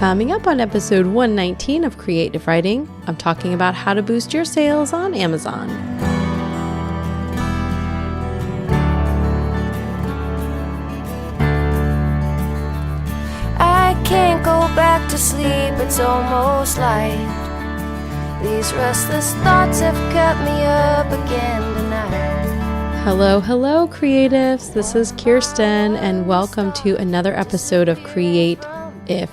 Coming up on episode 119 of Creative Writing, I'm talking about how to boost your sales on Amazon. I can't go back to sleep, it's almost light. These restless thoughts have kept me up again tonight. Hello, creatives. This is Kirsten, and welcome to another episode of Creative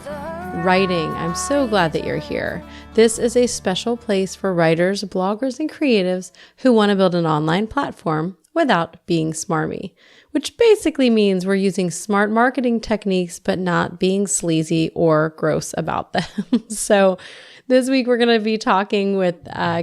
Writing. I'm so glad that you're here. This is a special place for writers, bloggers, and creatives who want to build an online platform without being smarmy, which basically means we're using smart marketing techniques, but not being sleazy or gross about them. So this week we're going to be talking with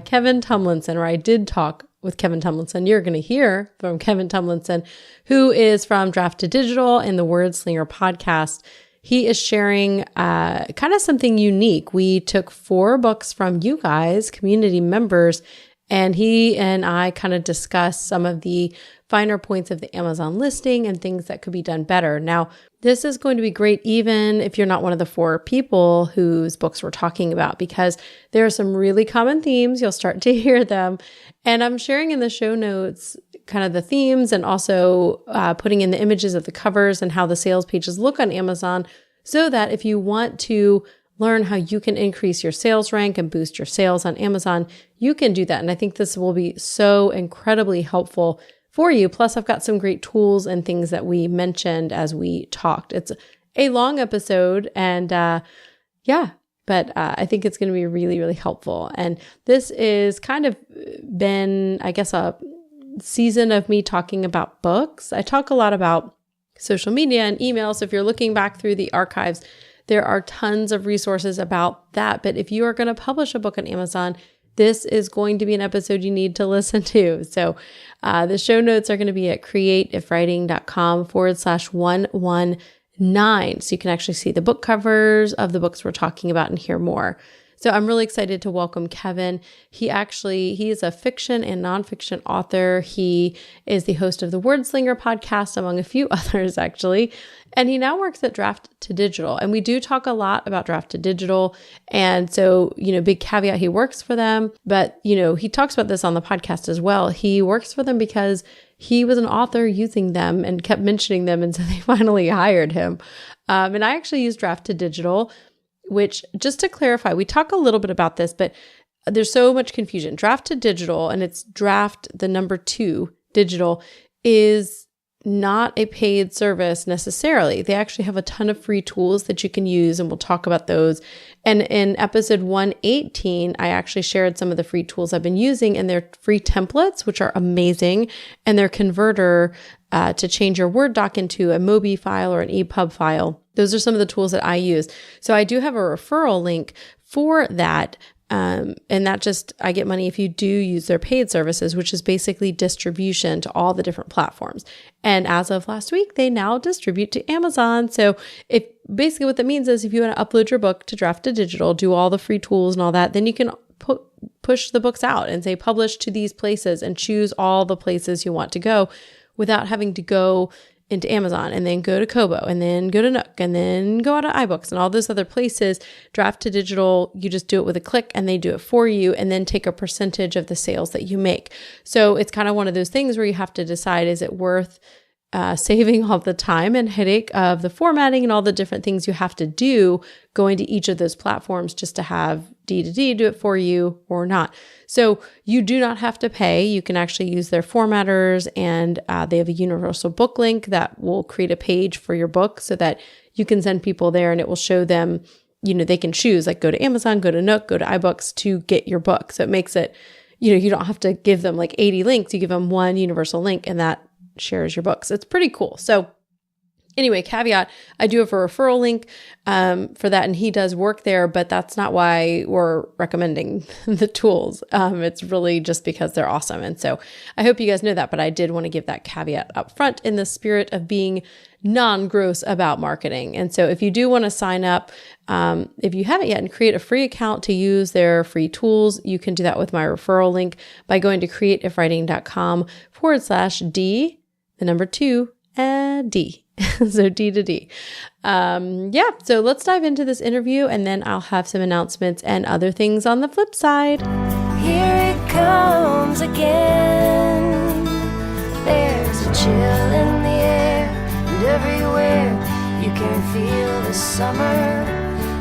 Kevin Tumlinson, or I did talk with Kevin Tumlinson. You're going to hear from Kevin Tumlinson, who is from Draft to Digital and the Wordslinger podcast. He is sharing kind of something unique. We took 4 books from you guys, community members, and he and I kind of discussed some of the finer points of the Amazon listing and things that could be done better. Now, this is going to be great even if you're not one of the 4 people whose books we're talking about, because there are some really common themes. You'll start to hear them. And I'm sharing in the show notes kind of the themes and also putting in the images of the covers and how the sales pages look on Amazon, so that if you want to learn how you can increase your sales rank and boost your sales on Amazon, you can do that. And I think this will be so incredibly helpful for you. Plus, I've got some great tools and things that we mentioned as we talked. It's a long episode and but I think it's going to be really, really helpful. And this is kind of been, I guess, a season of me talking about books. I talk a lot about social media and email. So if you're looking back through the archives, there are tons of resources about that. But if you are going to publish a book on Amazon, this is going to be an episode you need to listen to. So the show notes are going to be at creativewriting.com/119. So you can actually see the book covers of the books we're talking about and hear more. So I'm really excited to welcome Kevin. He is a fiction and nonfiction author. He is the host of the Wordslinger podcast, among a few others, actually. And he now works at Draft to Digital. And we do talk a lot about Draft to Digital. And so, big caveat, he works for them. But, he talks about this on the podcast as well. He works for them because he was an author using them and kept mentioning them. And so they finally hired him. And I actually use Draft to Digital, which, just to clarify, we talk a little bit about this, but there's so much confusion. Draft to Digital, and it's draft, the number 2, digital, is not a paid service necessarily. They actually have a ton of free tools that you can use, and we'll talk about those. And in episode 118, I actually shared some of the free tools I've been using, and they're free templates, which are amazing, and their converter to change your Word doc into a MOBI file or an EPUB file. Those are some of the tools that I use. So I do have a referral link for that. And that just, I get money if you do use their paid services, which is basically distribution to all the different platforms. And as of last week, they now distribute to Amazon. So basically what that means is if you want to upload your book to Draft to Digital, do all the free tools and all that, then you can push the books out and say, publish to these places, and choose all the places you want to go without having to go into Amazon and then go to Kobo and then go to Nook and then go out to iBooks and all those other places. Draft to Digital, you just do it with a click and they do it for you, and then take a percentage of the sales that you make. So it's kind of one of those things where you have to decide, is it worth saving all the time and headache of the formatting and all the different things you have to do going to each of those platforms just to have D2D do it for you or not. So you do not have to pay. You can actually use their formatters, and they have a universal book link that will create a page for your book so that you can send people there and it will show them, they can choose, like, go to Amazon, go to Nook, go to iBooks to get your book. So it makes it, you don't have to give them like 80 links. You give them one universal link and that shares your books. It's pretty cool. So anyway, caveat, I do have a referral link for that, and he does work there, but that's not why we're recommending the tools. It's really just because they're awesome. And so I hope you guys know that, but I did want to give that caveat up front in the spirit of being non-gross about marketing. And so if you do want to sign up, if you haven't yet, and create a free account to use their free tools, you can do that with my referral link by going to creativewriting.com/D, the number 2, D. So D to D. So let's dive into this interview, and then I'll have some announcements and other things on the flip side. Here it comes again. There's a chill in the air, and everywhere you can feel the summer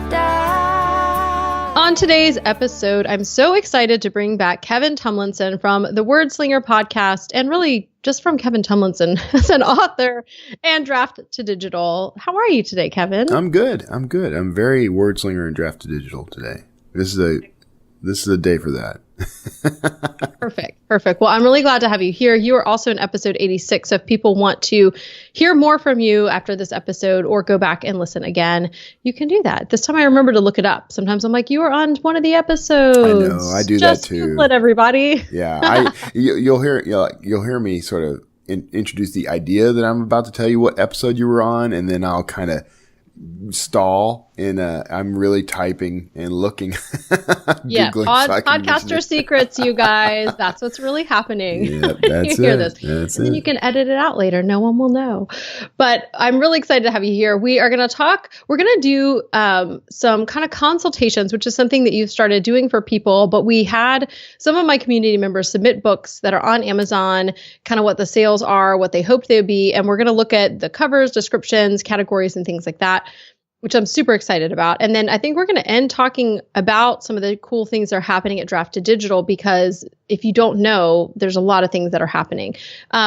die. On today's episode, I'm so excited to bring back Kevin Tumlinson from the Wordslinger podcast, and really just from Kevin Tumlinson as an author and Draft to Digital. How are you today, Kevin? I'm good. I'm very Wordslinger and Draft to Digital today. This is a day for that. Perfect. Well, I'm really glad to have you here. You are also in episode 86. So if people want to hear more from you after this episode or go back and listen again, you can do that. This time I remember to look it up. Sometimes I'm like, you were on one of the episodes. I know. I do that too. Google it, everybody. Yeah. You'll hear me sort of introduce the idea that I'm about to tell you what episode you were on, and then I'll kind of stall and I'm really typing and looking. Yeah, podcaster secrets, you guys. That's what's really happening. Yep, that's you hear it. this. And then you can edit it out later. No one will know. But I'm really excited to have you here. We are going to talk. We're going to do some kind of consultations, which is something that you've started doing for people. But we had some of my community members submit books that are on Amazon, kind of what the sales are, what they hoped they would be. And we're going to look at the covers, descriptions, categories, and things like that, which I'm super excited about. And then I think we're going to end talking about some of the cool things that are happening at Draft to Digital, because if you don't know, there's a lot of things that are happening.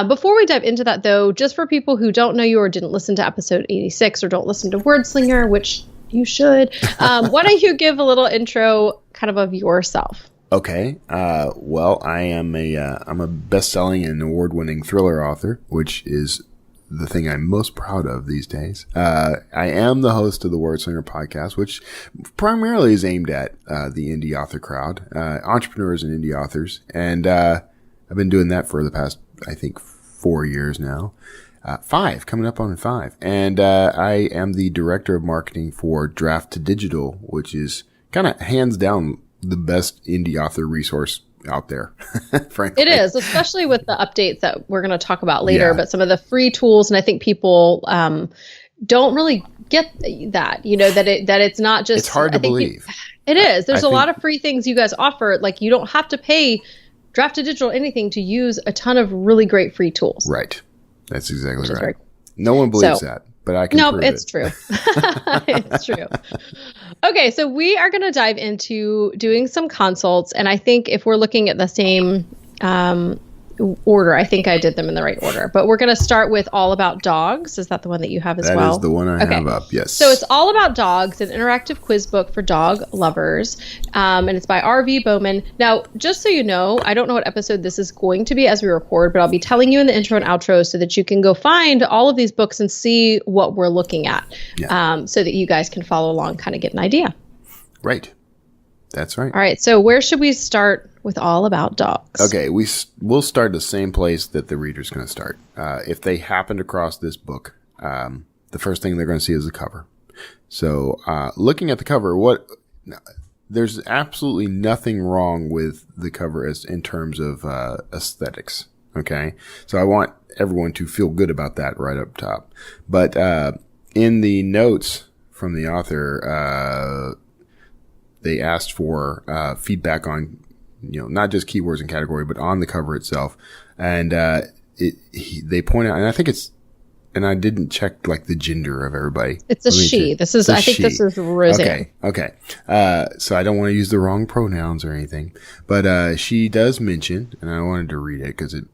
Before we dive into that, though, just for people who don't know you or didn't listen to episode 86 or don't listen to Wordslinger, which you should, why don't you give a little intro kind of yourself? Okay. Well, I'm a best-selling and award-winning thriller author, which is the thing I'm most proud of these days. I am the host of the Wordslinger podcast, which primarily is aimed at the indie author crowd, entrepreneurs and indie authors. And I've been doing that for the past, I think, 4 years now. 5, coming up on 5. And I am the director of marketing for Draft to Digital, which is kind of hands down the best indie author resource out there, frankly. It is, especially with the updates that we're going to talk about later, Yeah. but some of the free tools. And I think people don't really get that, that it's not just. It's hard to believe. It is. There's a lot of free things you guys offer. Like, you don't have to pay Draft to Digital anything to use a ton of really great free tools. Right. That's exactly right. Very cool. No one believes that, but I can prove it's it. true. It's true. Okay, so we are going to dive into doing some consults, and I think if we're looking at the same order, I think I did them in the right order. But we're going to start with All About Dogs. Is that the one that you have as well? That is the one I have up, yes. So it's All About Dogs, an interactive quiz book for dog lovers, and it's by R.V. Bowman. Now, just so you know, I don't know what episode this is going to be as we record, but I'll be telling you in the intro and outro so that you can go find all of these books and see what we're looking at, so that you guys can follow along, kind of get an idea. Right. That's right. All right. So where should we start with All About Dogs? Okay. We'll start the same place that the reader's going to start. If they happened across this book, the first thing they're going to see is the cover. So, looking at the cover, there's absolutely nothing wrong with the cover in terms of aesthetics. Okay. So I want everyone to feel good about that right up top. But, in the notes from the author, they asked for feedback on, not just keywords and category, but on the cover itself. And they point out, and I think and I didn't check like the gender of everybody. It's a she. This is Roseanne. Okay. So I don't want to use the wrong pronouns or anything, but she does mention, and I wanted to read it because it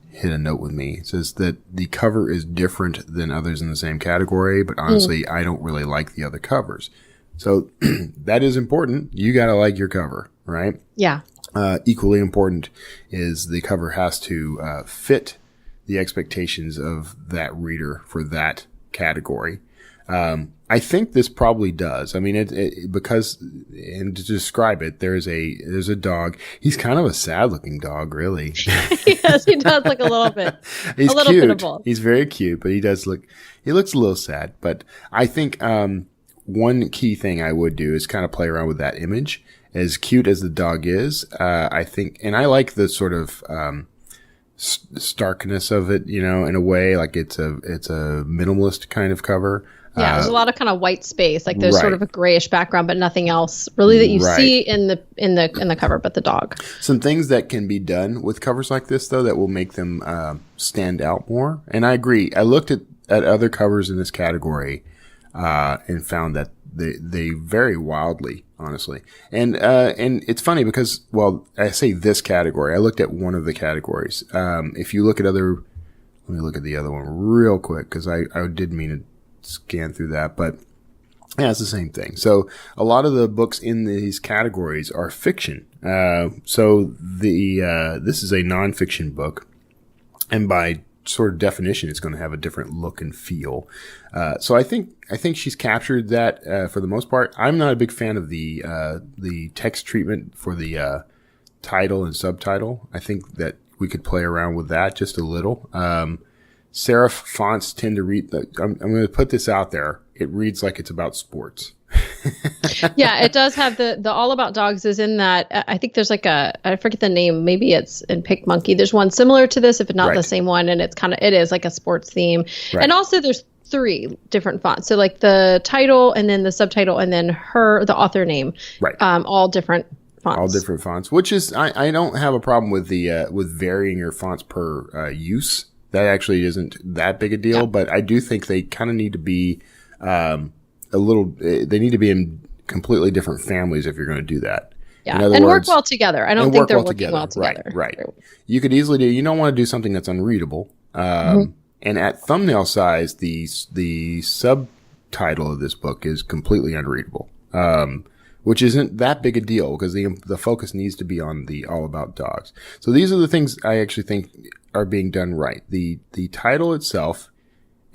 hit a note with me. It says that the cover is different than others in the same category, but honestly, I don't really like the other covers. So that is important. You got to like your cover, right? Yeah. Equally important is the cover has to fit the expectations of that reader for that category. I think this probably does. I mean, because, and to describe it, there's a dog. He's kind of a sad looking dog, really. Yes, he does look a little bit. He's a little cute. bit of both. He's very cute, but he looks a little sad. But I think, one key thing I would do is kind of play around with that image. As cute as the dog is, I think, and I like the sort of, starkness of it, you know, in a way, like it's a minimalist kind of cover. Yeah, there's a lot of kind of white space, like there's Right. sort of a grayish background, but nothing else really that you Right. see in the cover, but the dog. Some things that can be done with covers like this, though, that will make them stand out more. And I agree. I looked at other covers in this category and found that they vary wildly, honestly. And it's funny because, well, I say this category. I looked at one of the categories. If you look at let me look at the other one real quick because I did mean to scan through that, but yeah, it's the same thing. So a lot of the books in these categories are fiction. So this is a nonfiction book, and by sort of definition, it's going to have a different look and feel. So I think she's captured that for the most part. I'm not a big fan of the text treatment for the title and subtitle. I think that we could play around with that just a little. Serif fonts tend to read. I'm going to put this out there. It reads like it's about sports. Yeah, it does have the All About Dogs is in that. I think there's like I forget the name. Maybe it's in Pick Monkey. There's one similar to this, if not Right. the same one, and it is like a sports theme. Right. And also there's 3 different fonts. So like the title and then the subtitle and then the author name. Right. All different fonts. All different fonts, which is I don't have a problem with with varying your fonts per use. That actually isn't that big a deal, Yeah. but I do think they kind of need to be they need to be in completely different families if you're going to do that. Yeah, In other and words, work well together. I don't and think work they're well working well together. together. Right. You could easily you don't want to do something that's unreadable. And at thumbnail size, the subtitle of this book is completely unreadable. Which isn't that big a deal because the focus needs to be on the All About Dogs. So these are the things I actually think are being done right. The title itself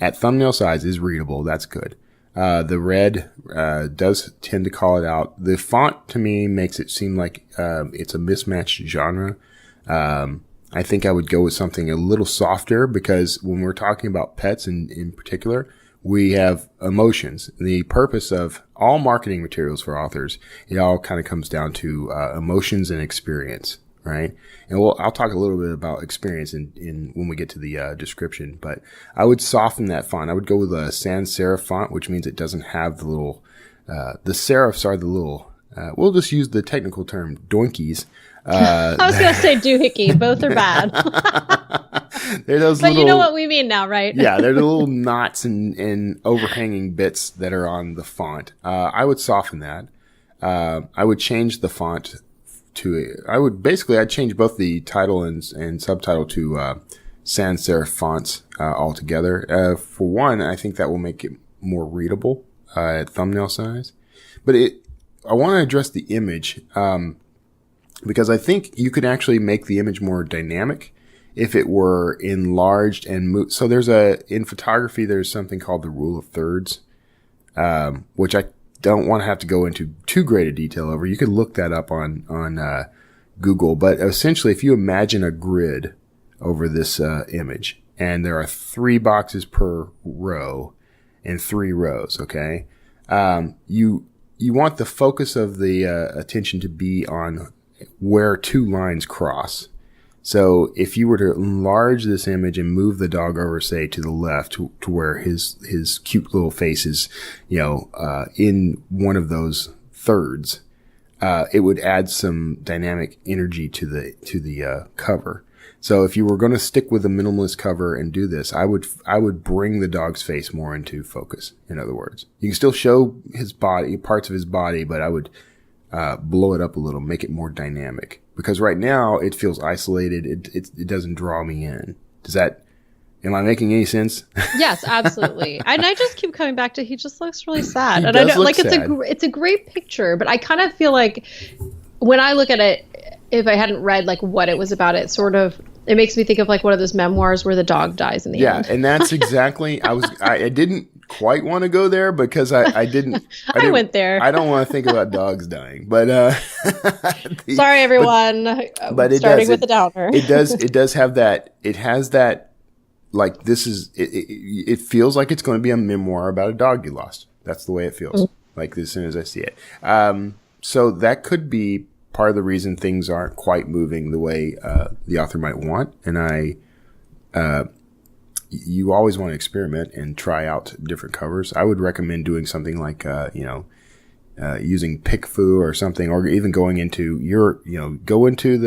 at thumbnail size is readable. That's good. The red does tend to call it out. The font to me makes it seem like it's a mismatched genre. I think I would go with something a little softer because when we're talking about pets in particular, we have emotions. The purpose of all marketing materials for authors, it all kind of comes down to emotions and experience, right? And I'll talk a little bit about experience in when we get to the description, but I would soften that font. I would go with a sans serif font, which means it doesn't have the little, the serifs are the little, we'll just use the technical term, doinkies. I was going to say doohickey. Both are bad. They're those But little, you know what we mean now, right? yeah, they're the little knots and overhanging bits that are on the font. I would soften that. I would change the font I'd change both the title and subtitle to sans serif fonts altogether. For one, I think that will make it more readable at thumbnail size. But I want to address the image because I think you could actually make the image more dynamic if it were enlarged and moved. So in photography, there's something called the rule of thirds, which I don't want to have to go into too great a detail over. You could look that up on Google, but essentially if you imagine a grid over this image and there are 3 boxes per row and 3 rows, okay? You want the focus of the attention to be on where 2 lines cross. So if you were to enlarge this image and move the dog over, say, to the left to where his cute little face is, in one of those thirds, it would add some dynamic energy to the cover. So if you were going to stick with a minimalist cover and do this, I would bring the dog's face more into focus. In other words, you can still show his body, parts of his body, but I would blow it up a little, make it more dynamic. Because right now it feels isolated. It doesn't draw me in. Am I making any sense? Yes, absolutely. And I just keep coming back to he just looks really sad. He And does I know, look like sad. it's a great picture, but I kind of feel like when I look at it, if I hadn't read like what it was about, it makes me think of like one of those memoirs where the dog dies in the end. Yeah, and that's exactly. I didn't quite want to go there because I didn't. I went there. I don't want to think about dogs dying, but Sorry, everyone. but it starting does, with a downer. It does have that. It has that. Like this is. It feels like it's going to be a memoir about a dog you lost. That's the way it feels. Like as soon as I see it. So that could be part of the reason things aren't quite moving the way the author might want. And you always want to experiment and try out different covers. I would recommend doing something like, using PickFu or something, or even going into go into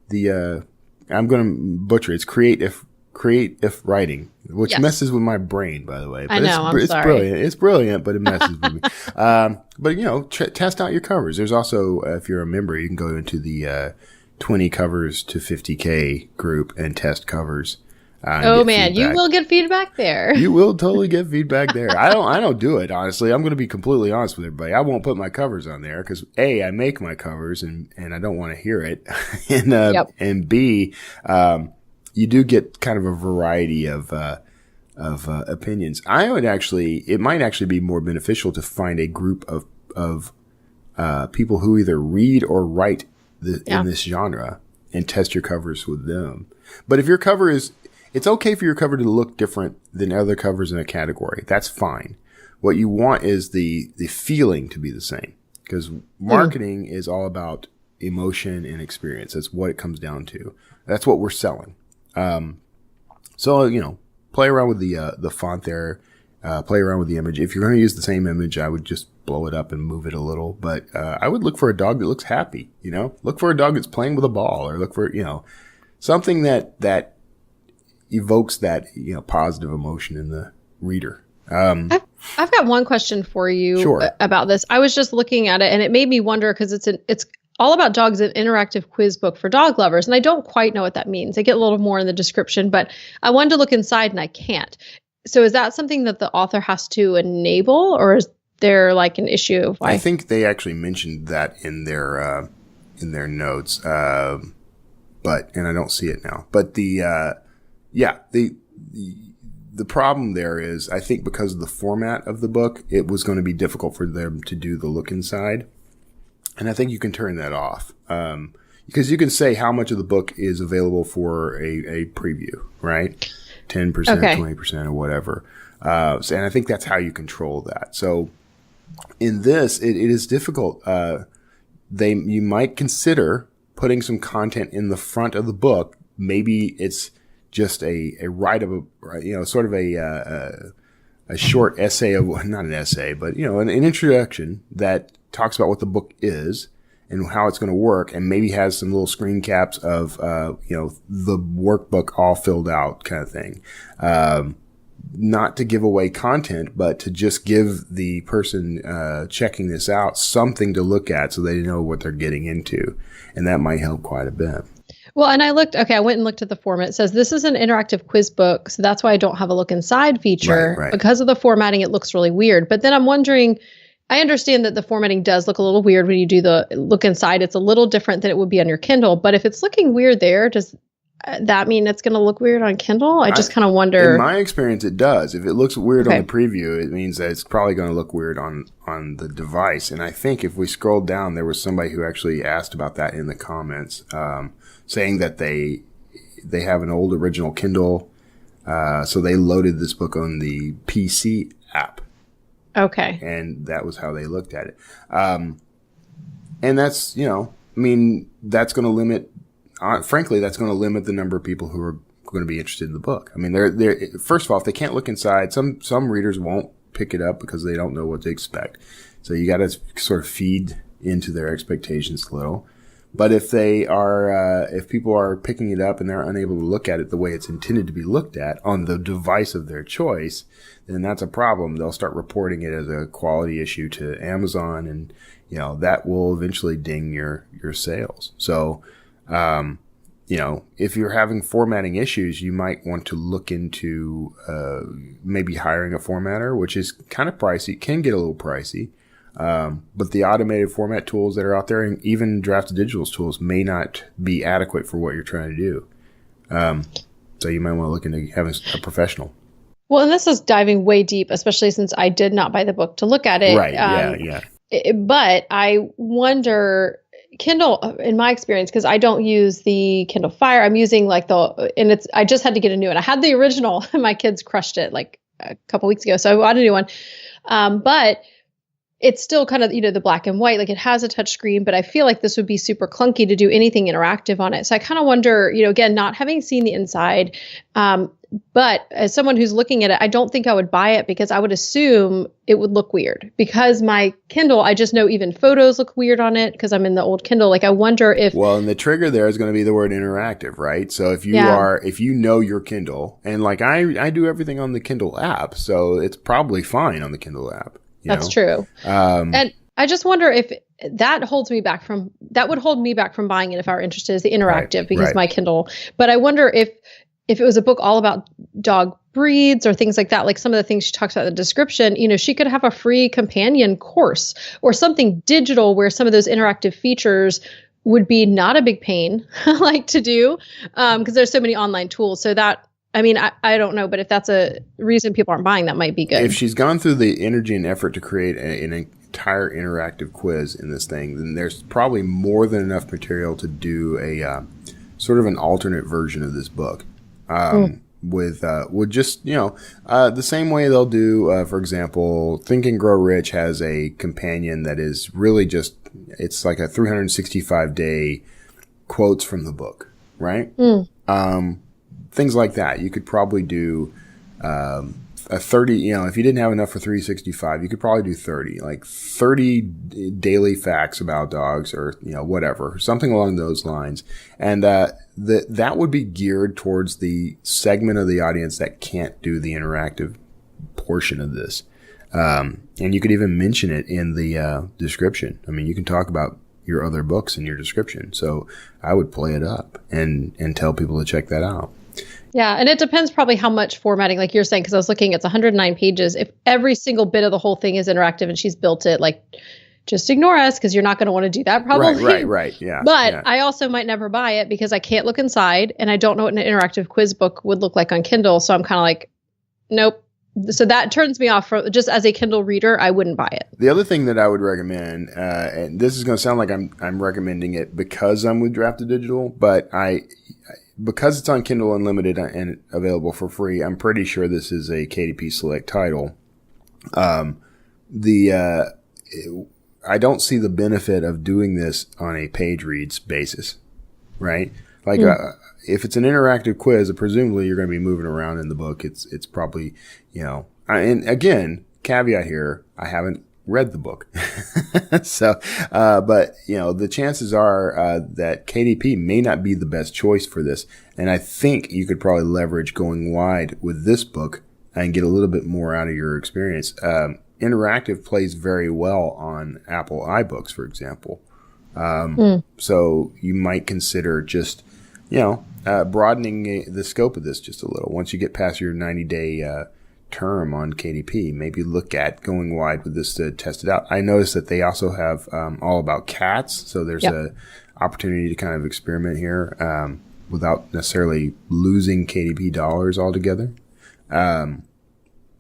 the I'm going to butcher it. It's create if writing, which messes with my brain, by the way. But I know, I'm it's sorry. brilliant. It's brilliant, but it messes with me. But test out your covers. There's also, if you're a member, you can go into the 20 covers to 50K group and test covers. Oh man, you will get feedback there. You will totally get feedback there. I don't do it, honestly. I'm going to be completely honest with everybody. I won't put my covers on there because A, I make my covers and I don't want to hear it. And B, you do get kind of a variety of opinions. It might actually be more beneficial to find a group of people who either read or write in this genre and test your covers with them. But if your cover it's okay for your cover to look different than other covers in a category. That's fine. What you want is the feeling to be the same, because marketing is all about emotion and experience. That's what it comes down to. That's what we're selling. So play around with the font there. Play around with the image. If you're going to use the same image, I would just blow it up and move it a little. But I would look for a dog that looks happy. Look for a dog that's playing with a ball, or look for something that evokes that positive emotion in the reader. I've got one question for you about this. I was just looking at it and it made me wonder, because it's all about dogs, an interactive quiz book for dog lovers, and I don't quite know what that means. I get a little more in the description, but I wanted to look inside and I can't. So is that something that the author has to enable, or is there like an issue of why? I think they actually mentioned that in their notes, and I don't see it now. But the problem there is, I think because of the format of the book, it was going to be difficult for them to do the look inside. And I think you can turn that off. Because you can say how much of the book is available for a preview, right? 10%, 20% or whatever. And I think that's how you control that. So in this, it is difficult. You might consider putting some content in the front of the book. Maybe it's just a write of sort of a short essay of, not an essay, but an introduction that talks about what the book is and how it's going to work, and maybe has some little screen caps of the workbook all filled out kind of thing. Not to give away content, but to just give the person checking this out something to look at so they know what they're getting into, and that might help quite a bit. Well, and I went and looked at the format. It says this is an interactive quiz book, so that's why I don't have a look inside feature. Right. Because of the formatting, it looks really weird. But then I'm wondering, I understand that the formatting does look a little weird when you do the look inside. It's a little different than it would be on your Kindle. But if it's looking weird there, does that mean it's going to look weird on Kindle? I just kind of wonder. In my experience, it does. If it looks weird on the preview, it means that it's probably going to look weird on the device. And I think if we scroll down, there was somebody who actually asked about that in the comments, saying that they have an old original Kindle, so they loaded this book on the PC app. Okay. And that was how they looked at it. And that's, that's going to limit, frankly, that's going to limit the number of people who are going to be interested in the book. I mean, they're first of all, if they can't look inside, some readers won't pick it up because they don't know what to expect. So you got to sort of feed into their expectations a little. But if people are picking it up and they're unable to look at it the way it's intended to be looked at on the device of their choice, then that's a problem. They'll start reporting it as a quality issue to Amazon, and that will eventually ding your sales. So, if you're having formatting issues, you might want to look into maybe hiring a formatter, which is kind of pricey, can get a little pricey. But the automated format tools that are out there, and even Draft Digital's tools, may not be adequate for what you're trying to do. So you might want to look into having a professional. Well, and this is diving way deep, especially since I did not buy the book to look at it. Right. Yeah. But I wonder, Kindle, in my experience, because I don't use the Kindle Fire, I'm using I just had to get a new one. I had the original, and my kids crushed it like a couple weeks ago, so I bought a new one. But it's still kind of, the black and white, like it has a touch screen, but I feel like this would be super clunky to do anything interactive on it. So I kind of wonder, again, not having seen the inside, but as someone who's looking at it, I don't think I would buy it because I would assume it would look weird because my Kindle, I just know even photos look weird on it because I'm in the old Kindle. Like I wonder if. Well, and the trigger there is going to be the word interactive, right? So if you know your Kindle, and like I do everything on the Kindle app, so it's probably fine on the Kindle app. That's true. And I just wonder if that would hold me back from buying it if I were interested as the interactive because my Kindle, but I wonder if it was a book all about dog breeds or things like that, like some of the things she talks about in the description, she could have a free companion course or something digital where some of those interactive features would be not a big pain like to do because there's so many online tools. So that, I don't know, but if that's a reason people aren't buying, that might be good. If she's gone through the energy and effort to create an entire interactive quiz in this thing, then there's probably more than enough material to do a sort of an alternate version of this book. With just, the same way they'll do, for example, Think and Grow Rich has a companion that is really just, it's like a 365-day quotes from the book, right? Things like that. You could probably do a 30, if you didn't have enough for 365, you could probably do 30, like 30 daily facts about dogs or, whatever, something along those lines. And that would be geared towards the segment of the audience that can't do the interactive portion of this. And you could even mention it in the description. You can talk about your other books in your description. So I would play it up and tell people to check that out. Yeah. And it depends probably how much formatting, like you're saying, because I was looking, it's 109 pages. If every single bit of the whole thing is interactive and she's built it, like, just ignore us because you're not going to want to do that probably. Right. Yeah. But I also might never buy it because I can't look inside and I don't know what an interactive quiz book would look like on Kindle. So I'm kind of like, nope. So that turns me off from just as a Kindle reader, I wouldn't buy it. The other thing that I would recommend, and this is going to sound like I'm recommending it because I'm with Drafted Digital, but because it's on Kindle Unlimited and available for free, I'm pretty sure this is a KDP Select title. I don't see the benefit of doing this on a page reads basis, right? Like, if it's an interactive quiz, presumably you're going to be moving around in the book. It's probably, and again, caveat here, I haven't read the book. So, but the chances are, that KDP may not be the best choice for this. And I think you could probably leverage going wide with this book and get a little bit more out of your experience. Interactive plays very well on Apple iBooks, for example. So you might consider just, broadening the scope of this just a little. Once you get past your 90-day term on KDP, maybe look at going wide with this to test it out. I noticed that they also have All About Cats, so there's a opportunity to kind of experiment here without necessarily losing KDP dollars altogether.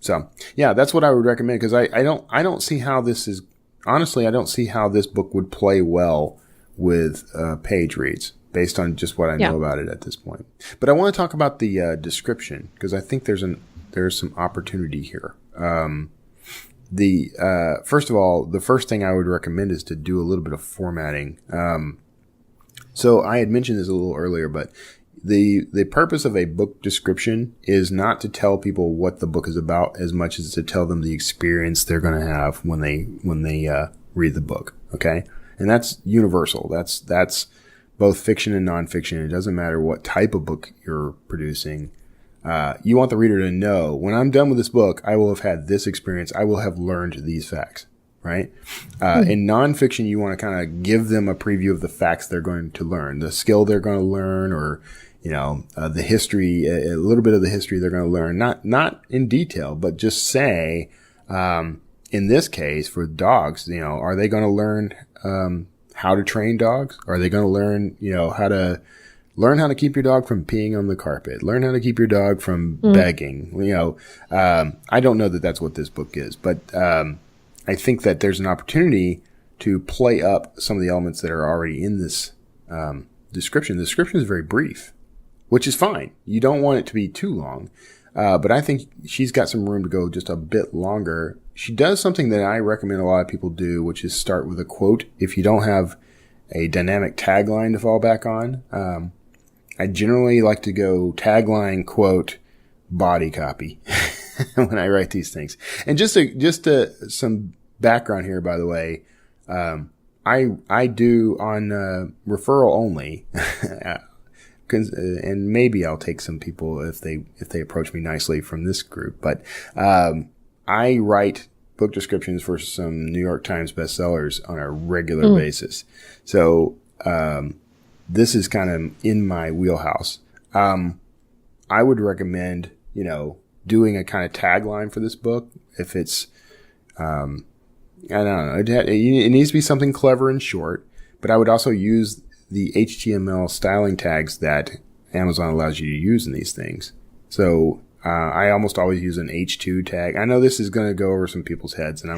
So yeah, that's what I would recommend because I don't see how this is. Honestly, I don't see how this book would play well with page reads based on just what I know about it at this point. But I want to talk about the description because I think there's some opportunity here. First of all, the first thing I would recommend is to do a little bit of formatting. So I had mentioned this a little earlier, but the purpose of a book description is not to tell people what the book is about as much as to tell them the experience they're going to have when they read the book. Okay. And that's universal. That's both fiction and nonfiction. It doesn't matter what type of book you're producing. You want the reader to know when I'm done with this book, I will have had this experience. I will have learned these facts. Right. In nonfiction, you want to kind of give them a preview of the facts they're going to learn, the skill they're going to learn, or, the history, a little bit of the history they're going to learn, not in detail, but just say, in this case for dogs, are they going to learn, how to train dogs? Are they going to learn, how to keep your dog from peeing on the carpet, learn how to keep your dog from begging? I don't know that that's what this book is, but, I think that there's an opportunity to play up some of the elements that are already in this description. The description is very brief, which is fine. You don't want it to be too long. But I think she's got some room to go just a bit longer. She does something that I recommend a lot of people do, which is start with a quote. If you don't have a dynamic tagline to fall back on, I generally like to go tagline, quote, body copy when I write these things. And just some background here, by the way. I do on referral only, and maybe I'll take some people if they approach me nicely from this group. But I write book descriptions for some New York Times bestsellers on a regular basis. So this is kind of in my wheelhouse. I would recommend, doing a kind of tagline for this book. If it's, I don't know, it needs to be something clever and short, but I would also use the HTML styling tags that Amazon allows you to use in these things. So I almost always use an H2 tag. I know this is going to go over some people's heads, and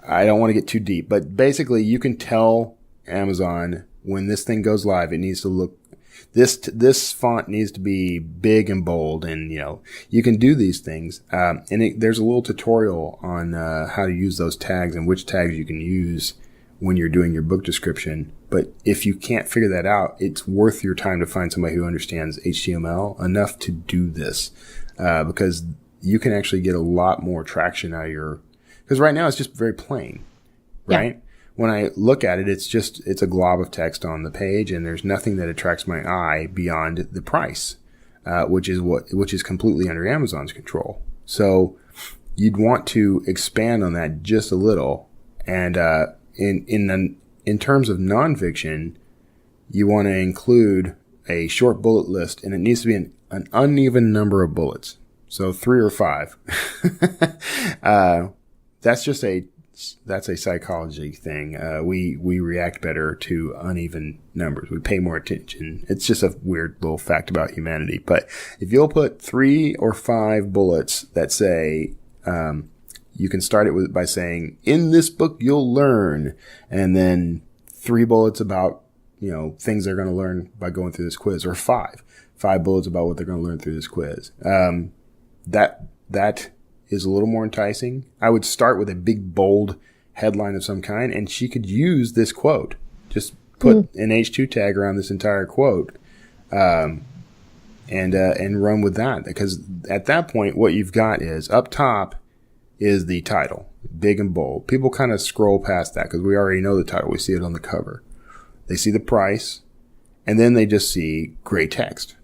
I don't want to get too deep, but basically you can tell Amazon when this thing goes live, it needs to look, this font needs to be big and bold, and you can do these things. And there's a little tutorial on how to use those tags and which tags you can use when you're doing your book description. But if you can't figure that out, it's worth your time to find somebody who understands HTML enough to do this, because you can actually get a lot more traction out of because right now it's just very plain, right? Yeah. When I look at it, it's a glob of text on the page, and there's nothing that attracts my eye beyond the price, which is completely under Amazon's control. So you'd want to expand on that just a little. And in terms of nonfiction, you want to include a short bullet list, and it needs to be an uneven number of bullets. So 3 or 5. That's a psychology thing. We react better to uneven numbers. We pay more attention. It's just a weird little fact about humanity. But if you'll put 3 or 5 bullets that say, you can start it by saying, in this book you'll learn, and then 3 bullets about, things they're going to learn by going through this quiz, or 5 bullets about what they're going to learn through this quiz. That is a little more enticing. I would start with a big, bold headline of some kind, and she could use this quote. Just put an H2 tag around this entire quote, and run with that. Because at that point, what you've got is up top is the title, big and bold. People kind of scroll past that because we already know the title. We see it on the cover. They see the price, and then they just see gray text.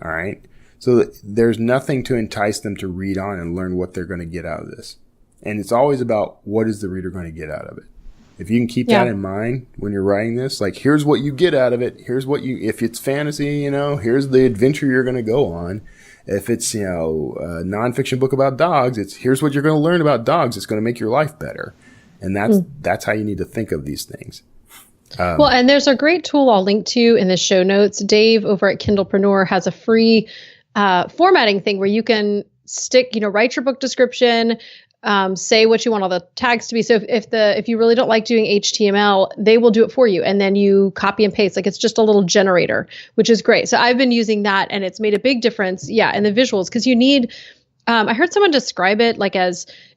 All right. So there's nothing to entice them to read on and learn what they're going to get out of this. And it's always about what is the reader going to get out of it. If you can keep that in mind when you're writing this, like, here's what you get out of it. Here's what if it's fantasy, here's the adventure you're going to go on. If it's, a nonfiction book about dogs, here's what you're going to learn about dogs. It's going to make your life better. And that's how you need to think of these things. Well, and there's a great tool I'll link to in the show notes. Dave over at Kindlepreneur has a free formatting thing where you can write your book description, say what you want all the tags to be. So if you really don't like doing HTML, they will do it for you. And then you copy and paste, it's just a little generator, which is great. So I've been using that, and it's made a big difference. Yeah. In the visuals, because you need, I heard someone describe it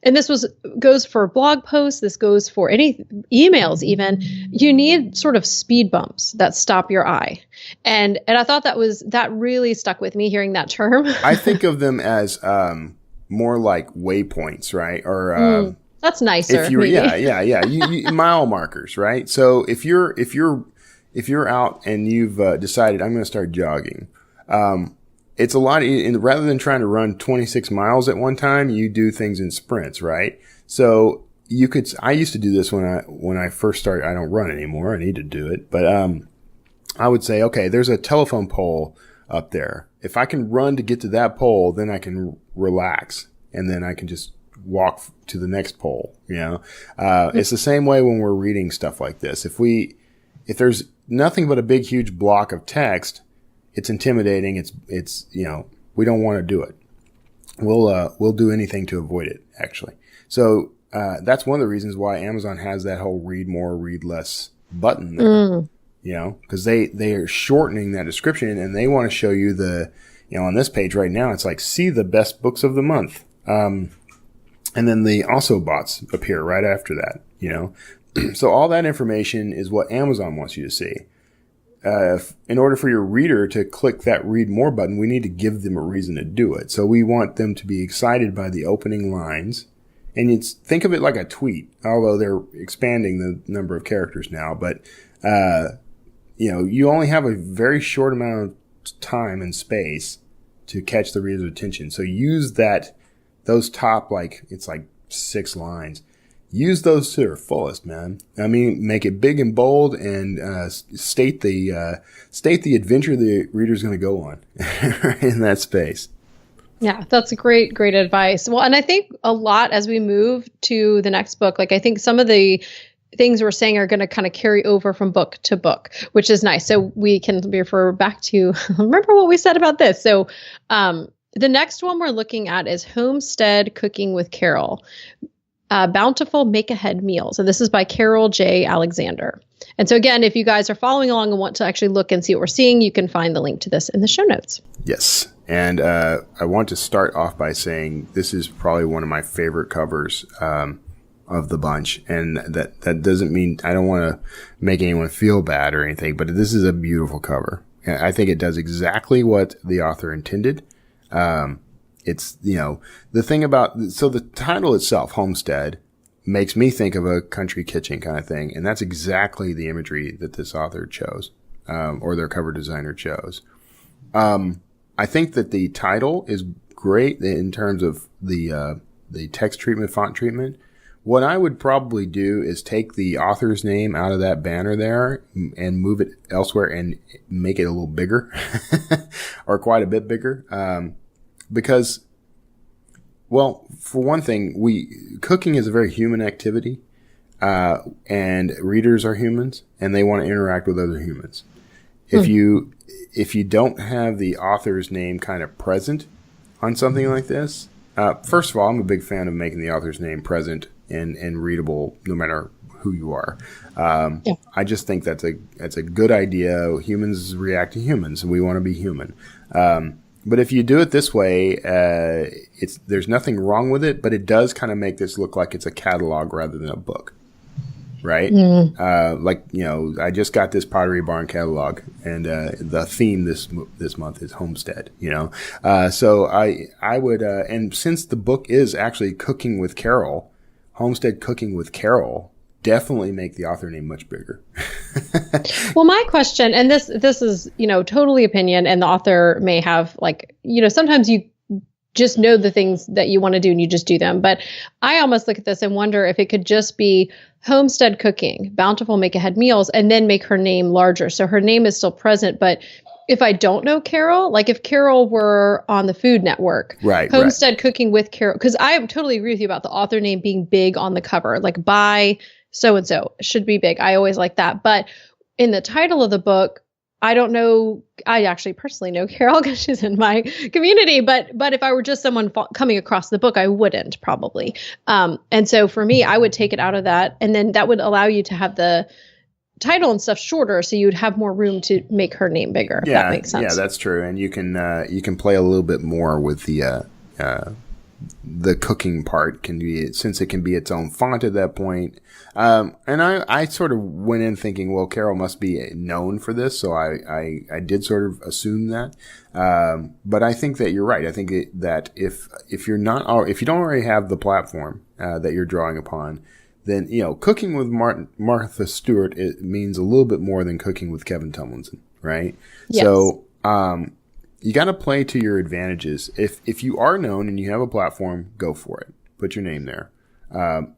and this goes for blog posts. This goes for any emails, even. You need sort of speed bumps that stop your eye. And I thought that really stuck with me hearing that term. I think of them as, more like waypoints, right? Or, that's nicer. You mile markers, right? So if you're out and you've, decided I'm going to start jogging, it's a lot, and rather than trying to run 26 miles at one time, you do things in sprints, right? So I used to do this when I first started. I don't run anymore. I need to do it. But, I would say, okay, there's a telephone pole up there. If I can run to get to that pole, then I can relax, and then I can just walk to the next pole. It's the same way when we're reading stuff like this. If there's nothing but a big, huge block of text, it's intimidating. It's we don't want to do it. We'll do anything to avoid it, actually. So, that's one of the reasons why Amazon has that whole read more, read less button there. Because they are shortening that description, and they want to show you on this page right now, it's like, see the best books of the month. And then the also bots appear right after that, So all that information is what Amazon wants you to see. In order for your reader to click that read more button, we need to give them a reason to do it. So we want them to be excited by the opening lines. And think of it like a tweet, although they're expanding the number of characters now. But, you only have a very short amount of time and space to catch the reader's attention. So use those top, it's like 6 lines. Use those to their fullest, man. I mean, make it big and bold, and state the adventure the reader's going to go on in that space. Yeah, that's great advice. Well, and I think a lot as we move to the next book, I think some of the things we're saying are going to kind of carry over from book to book, which is nice. So we can refer back to remember what we said about this. So the next one we're looking at is Homestead Cooking with Carol. Bountiful Make-Ahead Meals. And this is by Carol J. Alexander. And so again, if you guys are following along and want to actually look and see what we're seeing, you can find the link to this in the show notes. Yes. And I want to start off by saying this is probably one of my favorite covers of the bunch. And that doesn't mean I don't want to make anyone feel bad or anything, but this is a beautiful cover. I think it does exactly what the author intended. It's, the thing so the title itself, Homestead, makes me think of a country kitchen kind of thing. And that's exactly the imagery that this author chose, or their cover designer chose. I think that the title is great in terms of the text treatment, font treatment. What I would probably do is take the author's name out of that banner there and move it elsewhere and make it a little bigger or quite a bit bigger. Because, well, for one thing, cooking is a very human activity, and readers are humans, and they want to interact with other humans. If you don't have the author's name kind of present on something like this, first of all, I'm a big fan of making the author's name present and readable, no matter who you are. I just think that's a good idea. Humans react to humans, and we want to be human. But if you do it this way, there's nothing wrong with it, but it does kind of make this look like it's a catalog rather than a book, right? I just got this Pottery Barn catalog, and the theme this month is Homestead. So I would, and since the book is actually Cooking with Carol, Homestead Cooking with Carol, definitely make the author name much bigger. Well, my question, and this is, totally opinion, and the author may have sometimes you just know the things that you want to do and you just do them. But I almost look at this and wonder if it could just be Homestead Cooking, Bountiful Make-Ahead Meals, and then make her name larger. So her name is still present, but if I don't know Carol, if Carol were on the Food Network, Homestead Cooking with Carol, because I totally agree with you about the author name being big on the cover, by so-and-so should be big. I always like that. But in the title of the book, I don't know. I actually personally know Carol because she's in my community. But if I were just someone coming across the book, I wouldn't probably. And so for me, I would take it out of that. And then that would allow you to have the title and stuff shorter, so you'd have more room to make her name bigger. If that makes sense. Yeah, that's true. And you can play a little bit more with the cooking part since it can be its own font at that point. And I sort of went in thinking, well, Carol must be known for this. So I did sort of assume that. But I think that you're right. I think that if you don't already have the platform, that you're drawing upon, then, cooking with Martha Stewart, it means a little bit more than cooking with Kevin Tumlinson, right? Yes. So, you got to play to your advantages. If you are known and you have a platform, go for it. Put your name there.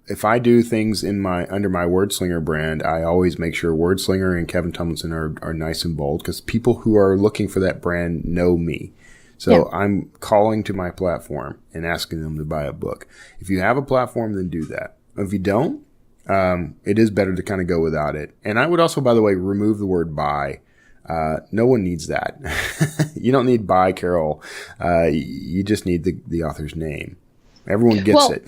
If I do things under my Wordslinger brand, I always make sure Wordslinger and Kevin Tumlinson are nice and bold, because people who are looking for that brand know me. So I'm calling to my platform and asking them to buy a book. If you have a platform, then do that. If you don't, it is better to kind of go without it. And I would also, by the way, remove the word buy. No one needs that. You don't need by Carol. You just need the author's name. Everyone gets it.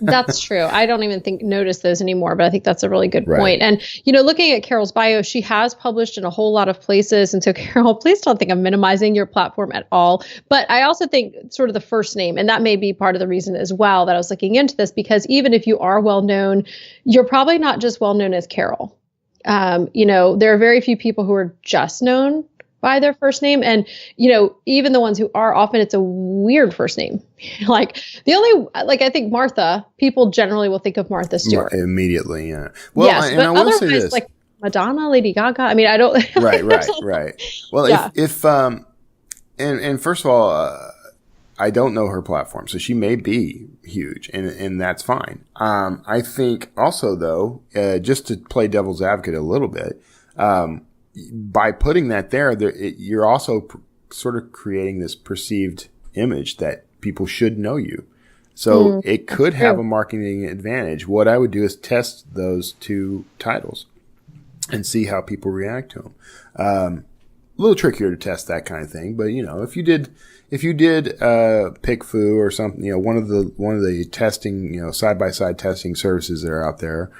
That's true. I don't even notice those anymore, but I think that's a really good Right. point. And, looking at Carol's bio, she has published in a whole lot of places. And so, Carol, please don't think I'm minimizing your platform at all. But I also think sort of the first name, and that may be part of the reason as well that I was looking into this, because even if you are well known, you're probably not just well known as Carol. There are very few people who are just known by their first name. And, even the ones who are, often it's a weird first name. I think Martha, people generally will think of Martha Stewart. Immediately, yeah. Well, yes, but I will say otherwise, this. like Madonna, Lady Gaga, I mean, I don't. Right. Well, Yeah. if and first of all, I don't know her platform, so she may be huge, and that's fine. I think also, though, just to play devil's advocate a little bit, by putting that there, you're also sort of creating this perceived image that people should know you. So it could have a marketing advantage. What I would do is test those two titles and see how people react to them. A little trickier to test that kind of thing, but if you did pick Foo or something, one of the testing, side by side testing services that are out there,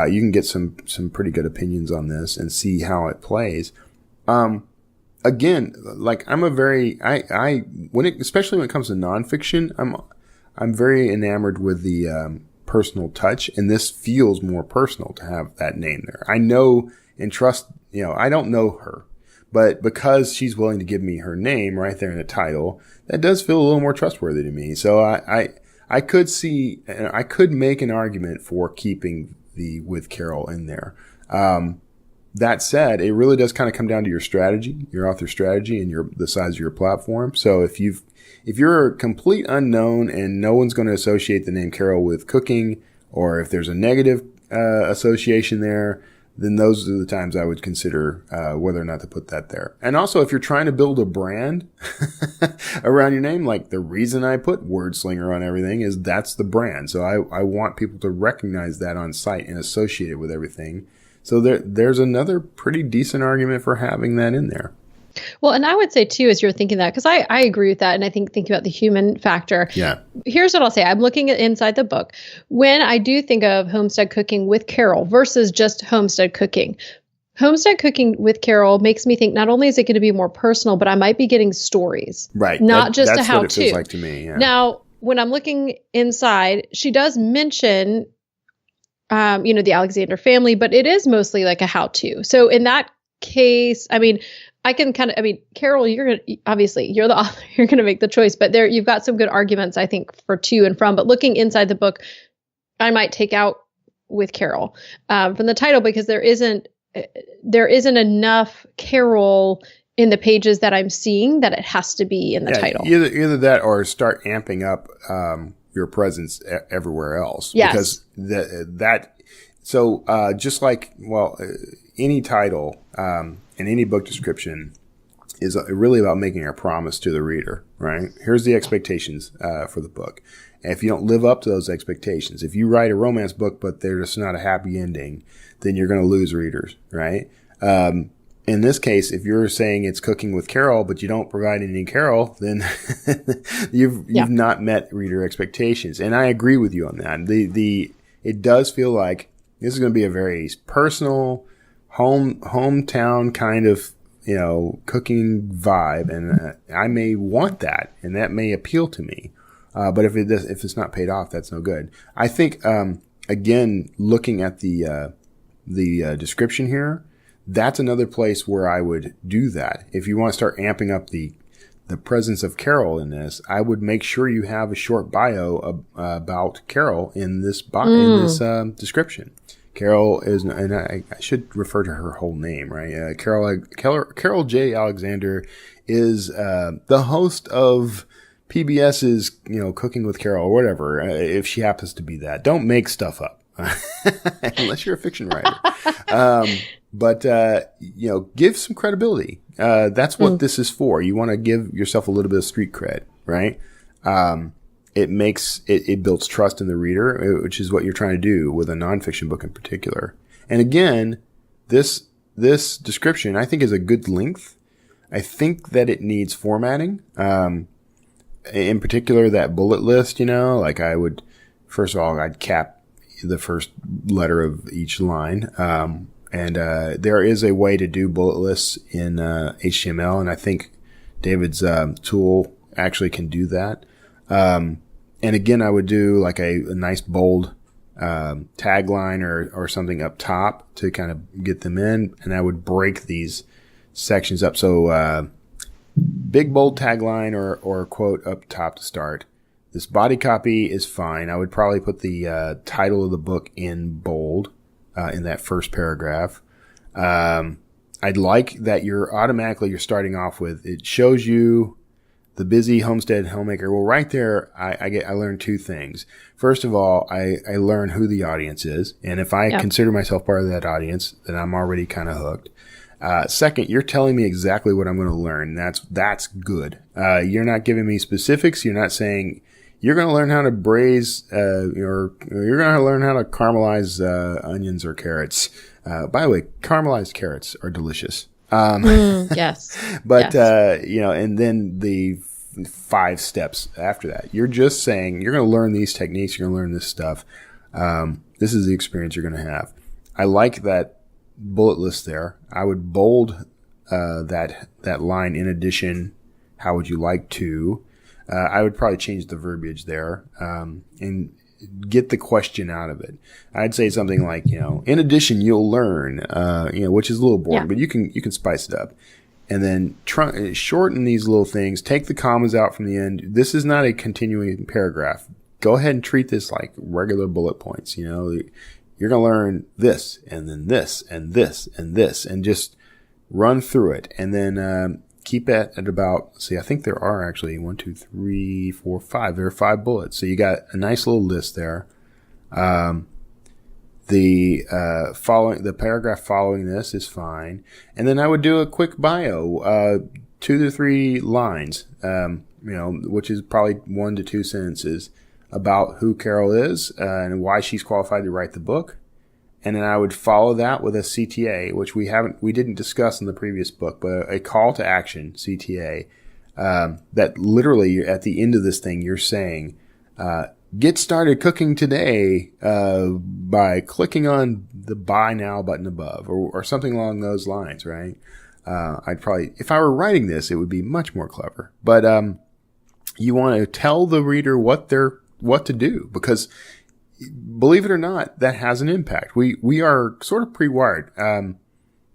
you can get some pretty good opinions on this and see how it plays. Again, like especially when it comes to nonfiction, I'm very enamored with the personal touch, and this feels more personal to have that name there. I know and trust, I don't know her, but because she's willing to give me her name right there in the title, that does feel a little more trustworthy to me. So I could make an argument for keeping the With Carol in there. That said, it really does kind of come down to your strategy, your author strategy, and the size of your platform. So if you're a complete unknown and no one's going to associate the name Carol with cooking, or if there's a negative association there, then those are the times I would consider whether or not to put that there. And also, if you're trying to build a brand around your name, like the reason I put Wordslinger on everything is that's the brand. So I want people to recognize that on site and associate it with everything. So there's another pretty decent argument for having that in there. Well, and I would say too, as you're thinking that, because I agree with that. And I think about the human factor. Yeah. Here's what I'll say. I'm looking at inside the book. When I do think of homestead cooking with Carol versus just homestead cooking with Carol makes me think not only is it going to be more personal, but I might be getting stories. Right. Not just a that's how-to. what it feels like to me. Yeah. Now, when I'm looking inside, she does mention the Alexander family, but it is mostly like a how-to. So in that case, I mean, Carol, you're the author, you're going to make the choice, but you've got some good arguments, I think, for to and from. But looking inside the book, I might take out With Carol from the title, because there isn't enough Carol in the pages that I'm seeing that it has to be in the title. Either that or start amping up your presence everywhere else. Yes. Because just like, any title and any book description is really about making a promise to the reader, right? Here's the expectations for the book. And if you don't live up to those expectations, if you write a romance book but there's just not a happy ending, then you're going to lose readers, right? In this case, if you're saying it's cooking with Carol, but you don't provide any Carol, then you've not met reader expectations. And I agree with you on that. It does feel like this is going to be a very personal hometown kind of, cooking vibe. And I may want that, and that may appeal to me. But if it's not paid off, that's no good. I think, again, looking at the description here, that's another place where I would do that. If you want to start amping up the presence of Carol in this, I would make sure you have a short bio about Carol in this description. Carol is, and I should refer to her whole name, right? Carol J. Alexander is the host of PBS's, Cooking with Carol or whatever, if she happens to be that. Don't make stuff up unless you're a fiction writer. But give some credibility. That's what this is for. You want to give yourself a little bit of street cred, right? It builds trust in the reader, which is what you're trying to do with a nonfiction book in particular. And again, this description I think is a good length. I think that it needs formatting. in particular, that bullet list, like first of all, I'd cap the first letter of each line. And there is a way to do bullet lists in HTML, and I think David's tool actually can do that. And again, I would do like a nice bold tagline or something up top to kind of get them in, and I would break these sections up. So big bold tagline or quote up top to start. This body copy is fine. I would probably put the title of the book in bold in that first paragraph. I'd like that you're starting off with, it shows you the busy homestead homemaker. Well, right there, I learned two things. First of all, I learn who the audience is. And if I consider myself part of that audience, then I'm already kind of hooked. Second, you're telling me exactly what I'm going to learn. That's good. You're not giving me specifics. You're not saying you're going to learn how to braise, or you're going to learn how to caramelize onions or carrots. By the way, caramelized carrots are delicious. Yes. But, yes. And then the 5 steps after that, you're just saying you're going to learn these techniques. You're going to learn this stuff. This is the experience you're going to have. I like that bullet list there. I would bold that line. In addition, how would you like to? I would probably change the verbiage there and get the question out of it. I'd say something like, in addition, you'll learn, which is a little boring, but you can spice it up. And then shorten these little things. Take the commas out from the end. This is not a continuing paragraph. Go ahead and treat this like regular bullet points. You're going to learn this, and then this, and this, and this, and just run through it. And then keep it at about, I think there are actually 1, 2, 3, 4, 5. There are 5 bullets. So you got a nice little list there. The paragraph following this is fine. And then I would do a quick bio, 2 to 3 lines, which is probably 1 to 2 sentences about who Carol is and why she's qualified to write the book. And then I would follow that with a CTA, which we didn't discuss in the previous book, but a call to action CTA, that literally at the end of this thing, you're saying, get started cooking today, by clicking on the buy now button above or something along those lines, right? I'd probably, if I were writing this, it would be much more clever, but, you want to tell the reader what to do, because believe it or not, that has an impact. We are sort of pre-wired.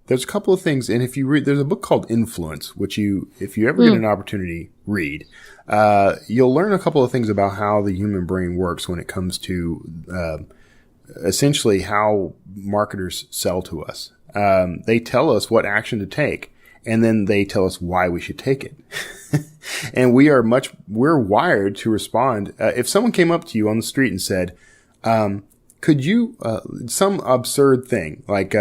There's a couple of things, and if you read, there's a book called Influence, which if you ever get an opportunity, read. You'll learn a couple of things about how the human brain works when it comes to essentially how marketers sell to us. They tell us what action to take, and then they tell us why we should take it. And we're wired to respond. If someone came up to you on the street and said, could you, some absurd thing, like,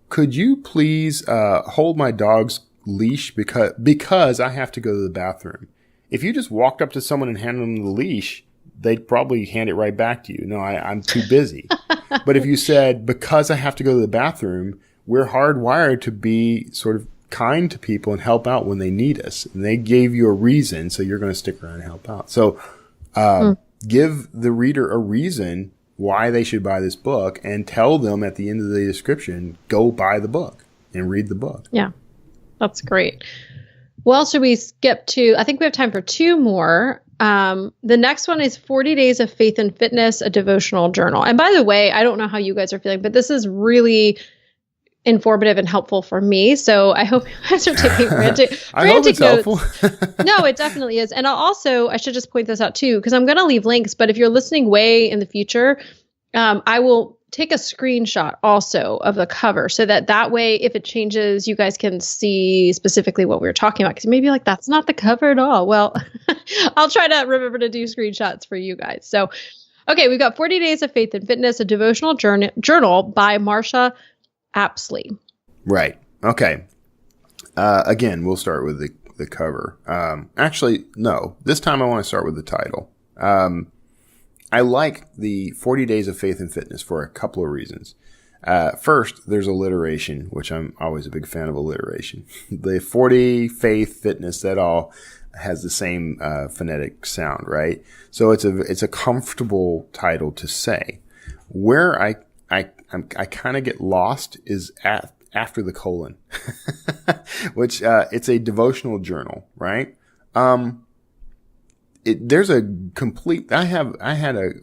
could you please, hold my dog's leash because I have to go to the bathroom? If you just walked up to someone and handed them the leash, they'd probably hand it right back to you. No, I'm too busy. But if you said, because I have to go to the bathroom, we're hardwired to be sort of kind to people and help out when they need us. And they gave you a reason, so you're going to stick around and help out. So, give the reader a reason why they should buy this book, and tell them at the end of the description, go buy the book and read the book. Yeah, that's great. Well, should we skip to, I think we have time for 2 more. The next one is 40 Days of Faith and Fitness, a devotional journal. And by the way, I don't know how you guys are feeling, but this is really informative and helpful for me. So I hope you guys are taking frantic notes. Helpful. No, it definitely is. And I should just point this out too, because I'm going to leave links, but if you're listening way in the future, I will take a screenshot also of the cover, so that way, if it changes, you guys can see specifically what we were talking about. Because maybe you're like, that's not the cover at all. Well, I'll try to remember to do screenshots for you guys. So, okay, we've got 40 Days of Faith and Fitness, a devotional journal by Marsha Apsley. Right. Okay. Again, we'll start with the cover. Actually, no. This time I want to start with the title. I like the 40 Days of Faith and Fitness for a couple of reasons. First, there's alliteration, which I'm always a big fan of alliteration. The 40, faith, fitness, that all has the same phonetic sound, right? So it's a comfortable title to say. Where I kind of get lost is after the colon, which it's a devotional journal, right? There's a complete. I had a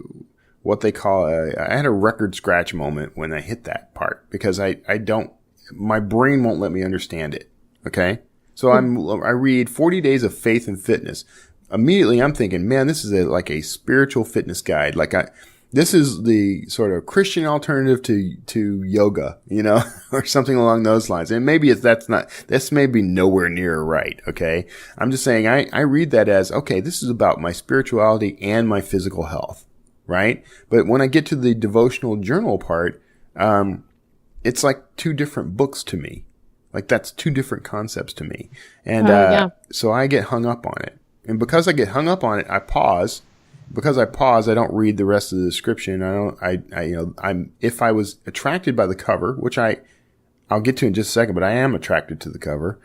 what they call I had a record scratch moment when I hit that part because my brain won't let me understand it. Okay. So I read 40 Days of Faith and Fitness. Immediately I'm thinking, man, this is like a spiritual fitness guide. This is the sort of Christian alternative to yoga, or something along those lines. And maybe that's maybe nowhere near right. Okay. I'm just saying I read that as, okay, this is about my spirituality and my physical health. Right. But when I get to the devotional journal part, it's like two different books to me. Like that's two different concepts to me. And, so I get hung up on it. And because I get hung up on it, I pause. Because I pause, I don't read the rest of the description. If I was attracted by the cover, which I'll get to in just a second, but I am attracted to the cover,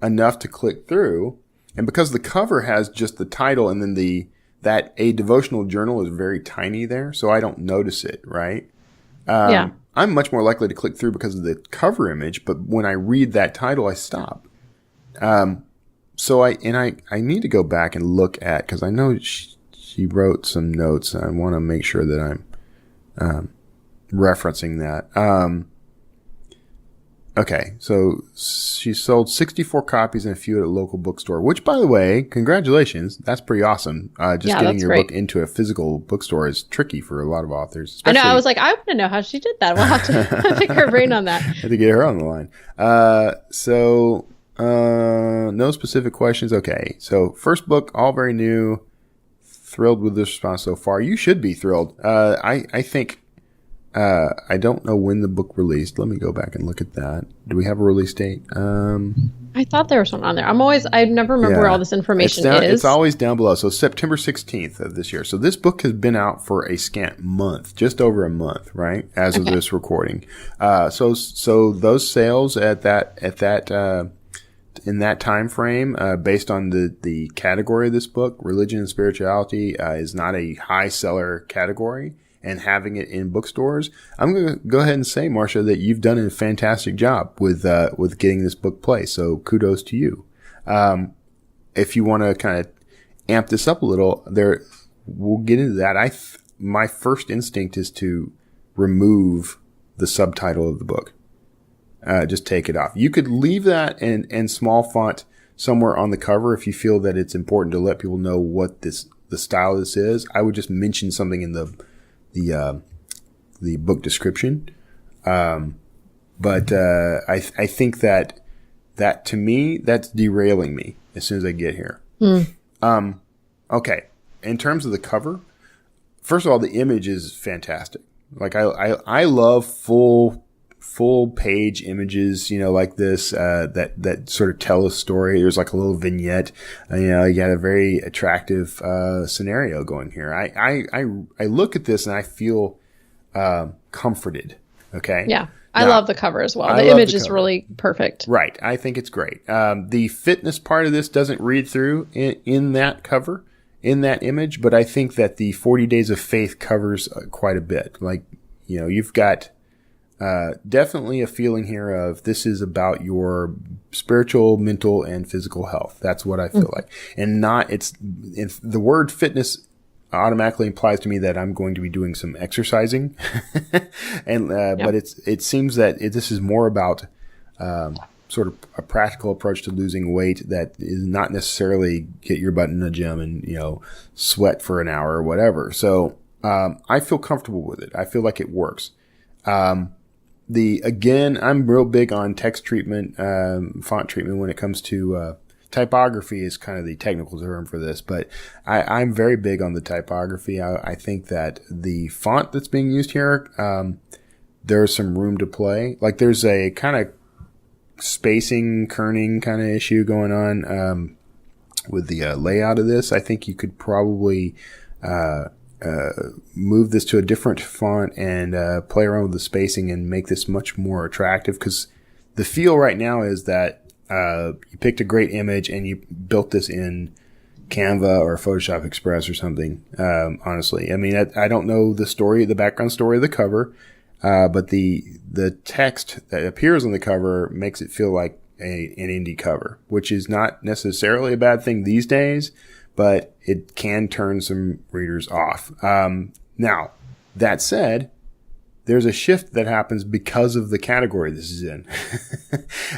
enough to click through. And because the cover has just the title and then that a devotional journal is very tiny there, so I don't notice it, right? I'm much more likely to click through because of the cover image, but when I read that title, I stop. So I need to go back and look at, because I know she wrote some notes, and I want to make sure that I'm referencing that. Okay, so she sold 64 copies and a few at a local bookstore, which, by the way, congratulations. That's pretty awesome. Getting your book into a physical bookstore is tricky for a lot of authors. I know. I was like, I want to know how she did that. We'll have to pick her brain on that. Have to get her on the line. No specific questions. Okay, so first book, all very new. Thrilled with this response so far. You should be thrilled. I think... I don't know when the book released. Let me go back and look at that. Do we have a release date? I thought there was one on there. I never remember where all this information is. It's always down below. So September 16th of this year. So this book has been out for a scant month, just over a month, right? As of this recording. So those sales in that time frame, based on the category of this book, religion and spirituality, is not a high seller category. And having it in bookstores, I'm going to go ahead and say, Marcia, that you've done a fantastic job with getting this book placed. So kudos to you. If you want to kind of amp this up a little, we'll get into that. My first instinct is to remove the subtitle of the book. Just take it off. You could leave that in small font somewhere on the cover if you feel that it's important to let people know what the style of this is. I would just mention something in the book description. But I think that to me, that's derailing me as soon as I get here. Okay. In terms of the cover, first of all, the image is fantastic. Like I love full page images, like this, that sort of tell a story. There's like a little vignette, you got a very attractive, scenario going here. I look at this and I feel, comforted. Okay. Yeah. I love the cover as well. The image is really perfect. Right. I think it's great. The fitness part of this doesn't read through in that cover, in that image, but I think that the 40 Days of Faith covers quite a bit. Like, you've got, definitely a feeling here of this is about your spiritual, mental, and physical health. That's what I feel like. And the word fitness automatically implies to me that I'm going to be doing some exercising. But it seems that this is more about, sort of a practical approach to losing weight that is not necessarily get your butt in the gym and, sweat for an hour or whatever. So, I feel comfortable with it. I feel like it works. Again, I'm real big on text treatment, font treatment when it comes to, typography is kind of the technical term for this, but I'm very big on the typography. I think that the font that's being used here, there's some room to play. Like there's a kind of spacing, kerning kind of issue going on, with the layout of this. I think you could probably, move this to a different font and play around with the spacing and make this much more attractive, because the feel right now is that You picked a great image and you built this in Canva or Photoshop Express or something. Honestly, I mean, I don't know the background story of the cover, but the text that appears on the cover makes it feel like an indie cover, which is not necessarily a bad thing these days, but it can turn some readers off. Now, that said, there's a shift that happens because of the category this is in.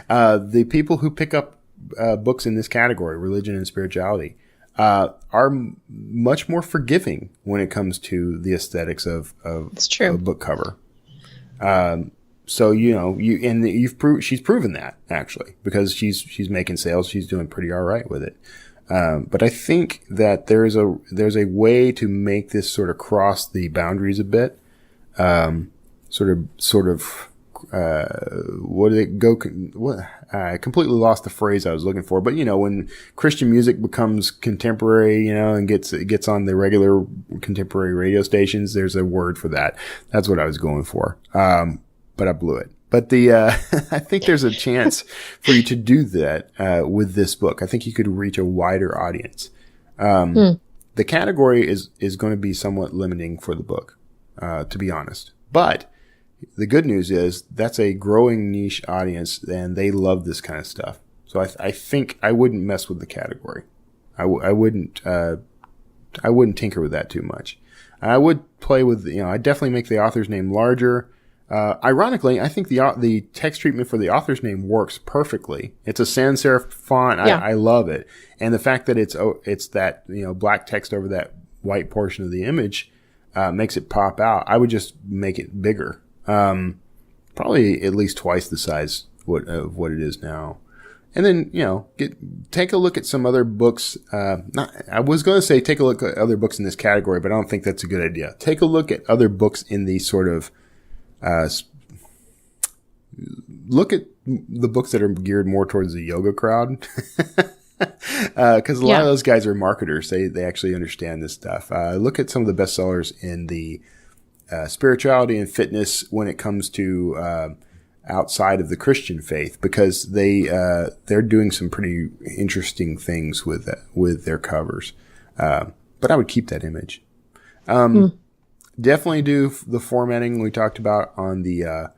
The people who pick up books in this category, religion and spirituality, are much more forgiving when it comes to the aesthetics of a book cover. So she's proven that actually, because she's making sales. She's doing pretty all right with it. But I think that there's a way to make this sort of cross the boundaries a bit. I completely lost the phrase I was looking for, but when Christian music becomes contemporary, and gets on the regular contemporary radio stations, there's a word for that. That's what I was going for. But I blew it. But I think there's a chance for you to do that, with this book. I think you could reach a wider audience. The category is going to be somewhat limiting for the book, to be honest, but the good news is that's a growing niche audience and they love this kind of stuff. So I think I wouldn't mess with the category. I wouldn't tinker with that too much. I would play with, I'd definitely make the author's name larger. Ironically, I think the text treatment for the author's name works perfectly. It's a sans serif font. Yeah. I love it. And the fact that it's that, black text over that white portion of the image, makes it pop out. I would just make it bigger. Probably at least twice the size of what it is now. And then, take a look at some other books. I was going to say take a look at other books in this category, but I don't think that's a good idea. Take a look at other books in the sort of, look at the books that are geared more towards the yoga crowd. Cause a lot of those guys are marketers. They actually understand this stuff. Look at some of the bestsellers in the, spirituality and fitness when it comes to, outside of the Christian faith, because they're doing some pretty interesting things with their covers. But I would keep that image. Definitely do the formatting we talked about on the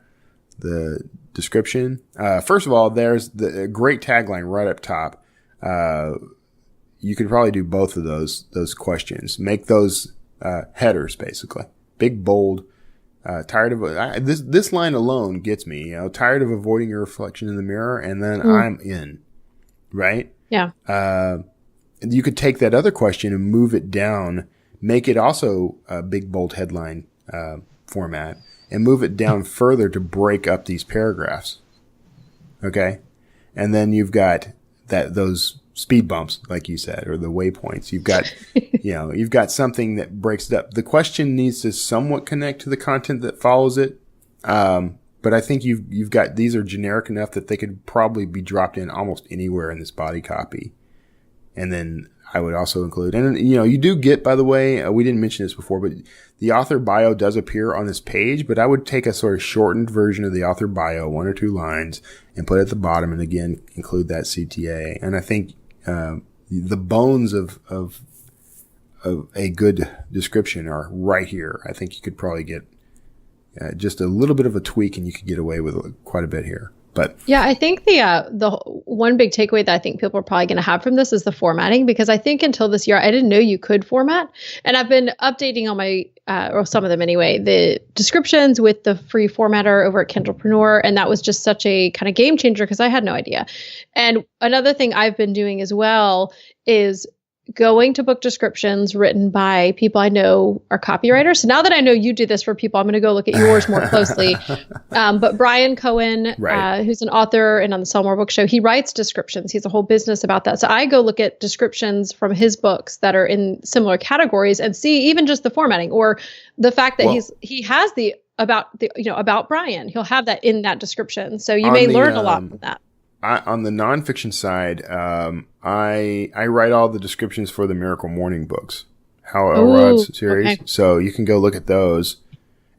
description. First of all, there's the great tagline right up top. You could probably do both of those questions. Make those, headers basically. Big, bold, tired of, this line alone gets me, tired of avoiding your reflection in the mirror, and then I'm in, right? Yeah. You could take that other question and move it down, make it also a big, bold headline, format, and move it down further to break up these paragraphs. Okay. And then you've got those speed bumps, like you said, or the waypoints. You've got, you've got something that breaks it up. The question needs to somewhat connect to the content that follows it. But I think you've got, these are generic enough that they could probably be dropped in almost anywhere in this body copy. And then I would also include, and you do get, by the way, we didn't mention this before, but the author bio does appear on this page, but I would take a sort of shortened version of the author bio, 1 or 2 lines, and put it at the bottom, and again, include that CTA. And I think, the bones of a good description are right here. I think you could probably get, just a little bit of a tweak and you could get away with quite a bit here. But yeah, I think the one big takeaway that I think people are probably going to have from this is the formatting, because I think until this year, I didn't know you could format. And I've been updating on my, or some of them anyway, the descriptions with the free formatter over at Kindlepreneur. And that was just such a kind of game changer because I had no idea. And another thing I've been doing as well is going to book descriptions written by people I know are copywriters. So now that I know you do this for people, I'm going to go look at yours more closely. But Brian Cohen, right, who's an author and on the Sell More Book Show, he writes descriptions. He has a whole business about that. So I go look at descriptions from his books that are in similar categories and see even just the formatting or the fact that he has about Brian. He'll have that in that description. So you may learn a lot from that. On the nonfiction side, I write all the descriptions for the Miracle Morning books, Hal Elrod's series. Okay. So you can go look at those.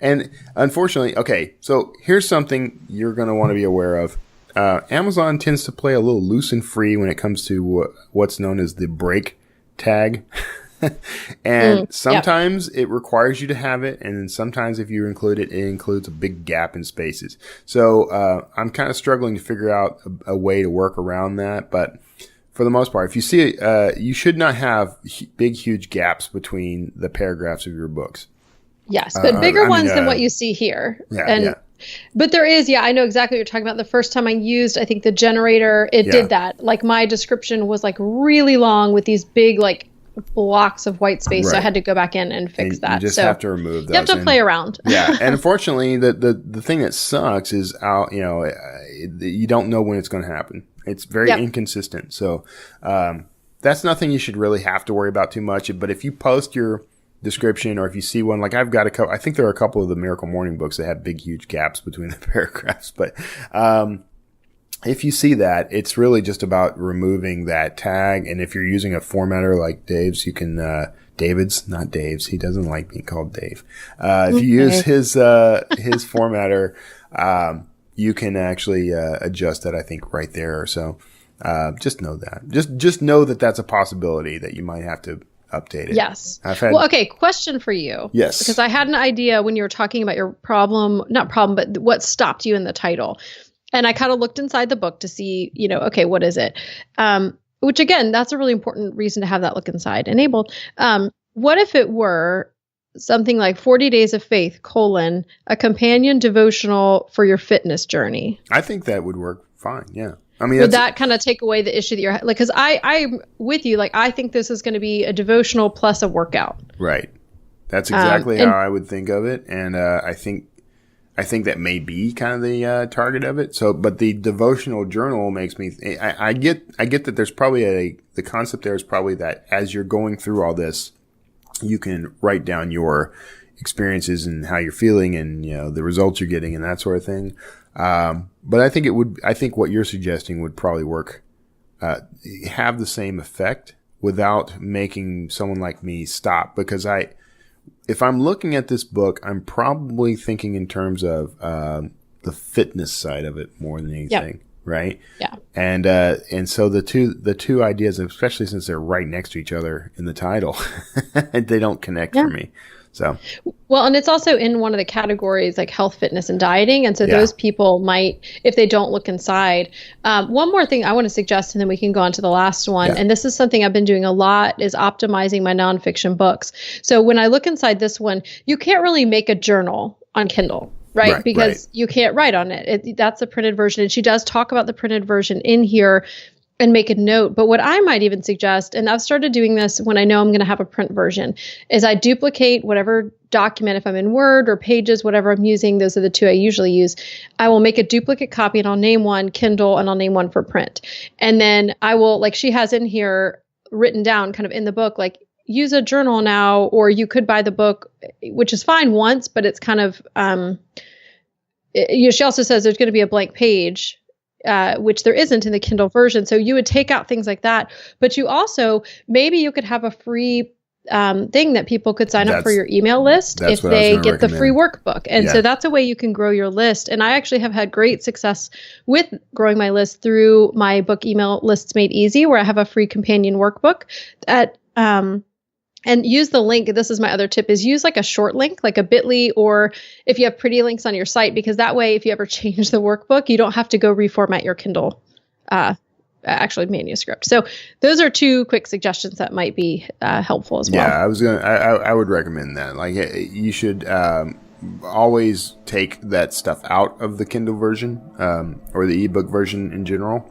And unfortunately, okay, so here's something you're going to want to be aware of. Amazon tends to play a little loose and free when it comes to what's known as the break tag. And sometimes it requires you to have it, and then sometimes if you include it, it includes a big gap in spaces. So I'm kind of struggling to figure out a way to work around that, but for the most part, if you see it, you should not have big, huge gaps between the paragraphs of your books. Yes, but bigger ones than what you see here. But there is, I know exactly what you're talking about. The first time I used, I think the generator, it did that. Like my description was like really long with these big like blocks of white space. So I had to go back in and fix that. You just have to remove those. You have to play around. And unfortunately, the thing that sucks is you don't know when it's going to happen. It's very inconsistent. So that's nothing you should really have to worry about too much. But if you post your description, or if you see one, like I've got a couple, I think there are a couple of the Miracle Morning books that have big, huge gaps between the paragraphs. But if you see that, it's really just about removing that tag. And if you're using a formatter like Dave's, you can, David's, not Dave's. He doesn't like being called Dave. If you use his formatter, you can actually, adjust that, I think, right there. So, just know that. Just know that that's a possibility that you might have to update it. Yes. Question for you. Yes. Because I had an idea when you were talking about your not problem, but what stopped you in the title. And I kind of looked inside the book to see, what is it? Which again, that's a really important reason to have that look inside enabled. What if it were something like 40 Days of Faith, a companion devotional for your fitness journey? I think that would work fine. Yeah. I mean, would that kind of take away the issue that you're like, because I'm with you, like, I think this is going to be a devotional plus a workout. Right. That's exactly how I would think of it. And, I think that may be kind of the target of it. So, but the devotional journal makes me. I get that there's probably the concept there is probably that as you're going through all this, you can write down your experiences and how you're feeling and the results you're getting and that sort of thing. But I think I think what you're suggesting would probably work, have the same effect without making someone like me stop, because if I'm looking at this book, I'm probably thinking in terms of the fitness side of it more than anything, right? Yeah. And so the two ideas, especially since they're right next to each other in the title, they don't connect for me. So well, and it's also in one of the categories like health, fitness, and dieting, and so those people might, if they don't look inside. One more thing I want to suggest, and then we can go on to the last one. And this is something I've been doing a lot, is optimizing my nonfiction books. So when I look inside this one, you can't really make a journal on Kindle. Right? Because you can't write on it. That's the printed version. And she does talk about the printed version in here and make a note. But what I might even suggest, and I've started doing this when I know I'm going to have a print version, is I duplicate whatever document, if I'm in Word or Pages, whatever I'm using, those are the two I usually use. I will make a duplicate copy and I'll name one Kindle and I'll name one for print. And then I will, like she has in here written down kind of in the book, like, use a journal now, or you could buy the book, which is fine once, but it's kind of, she also says there's going to be a blank page, which there isn't in the Kindle version. So you would take out things like that, but you also, maybe you could have a free thing that people could sign up for your email list if they get the free workbook. And so that's a way you can grow your list. And I actually have had great success with growing my list through my book Email Lists Made Easy, where I have a free companion workbook that, and use the link. This is my other tip, is use like a short link, like a bit.ly, or if you have pretty links on your site, because that way, if you ever change the workbook, you don't have to go reformat your Kindle, actually manuscript. So those are two quick suggestions that might be helpful as well. Yeah, I would recommend that. Like, you should always take that stuff out of the Kindle version, or the ebook version in general,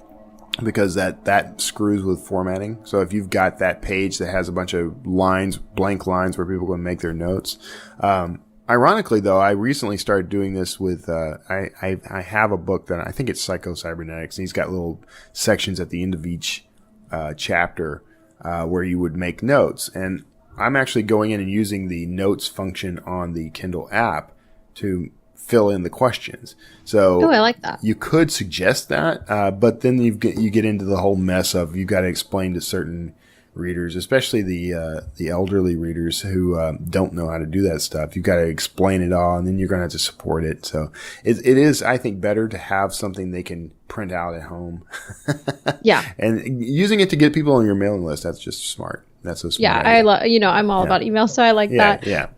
because that screws with formatting. So if you've got that page that has a bunch of lines, blank lines where people can make their notes. Ironically, though, I recently started doing this with, I have a book that I think it's Psycho-Cybernetics, and he's got little sections at the end of each chapter where you would make notes. And I'm actually going in and using the notes function on the Kindle app to fill in the questions. So I like that. You could suggest that, but then you get into the whole mess of you've got to explain to certain readers, especially the elderly readers who don't know how to do that stuff. You've got to explain it all, and then you're going to have to support it. So it is, I think, better to have something they can print out at home. Yeah. And using it to get people on your mailing list, that's just smart. That's a smart Yeah, idea. I love, I'm all about email, so I like that. Yeah.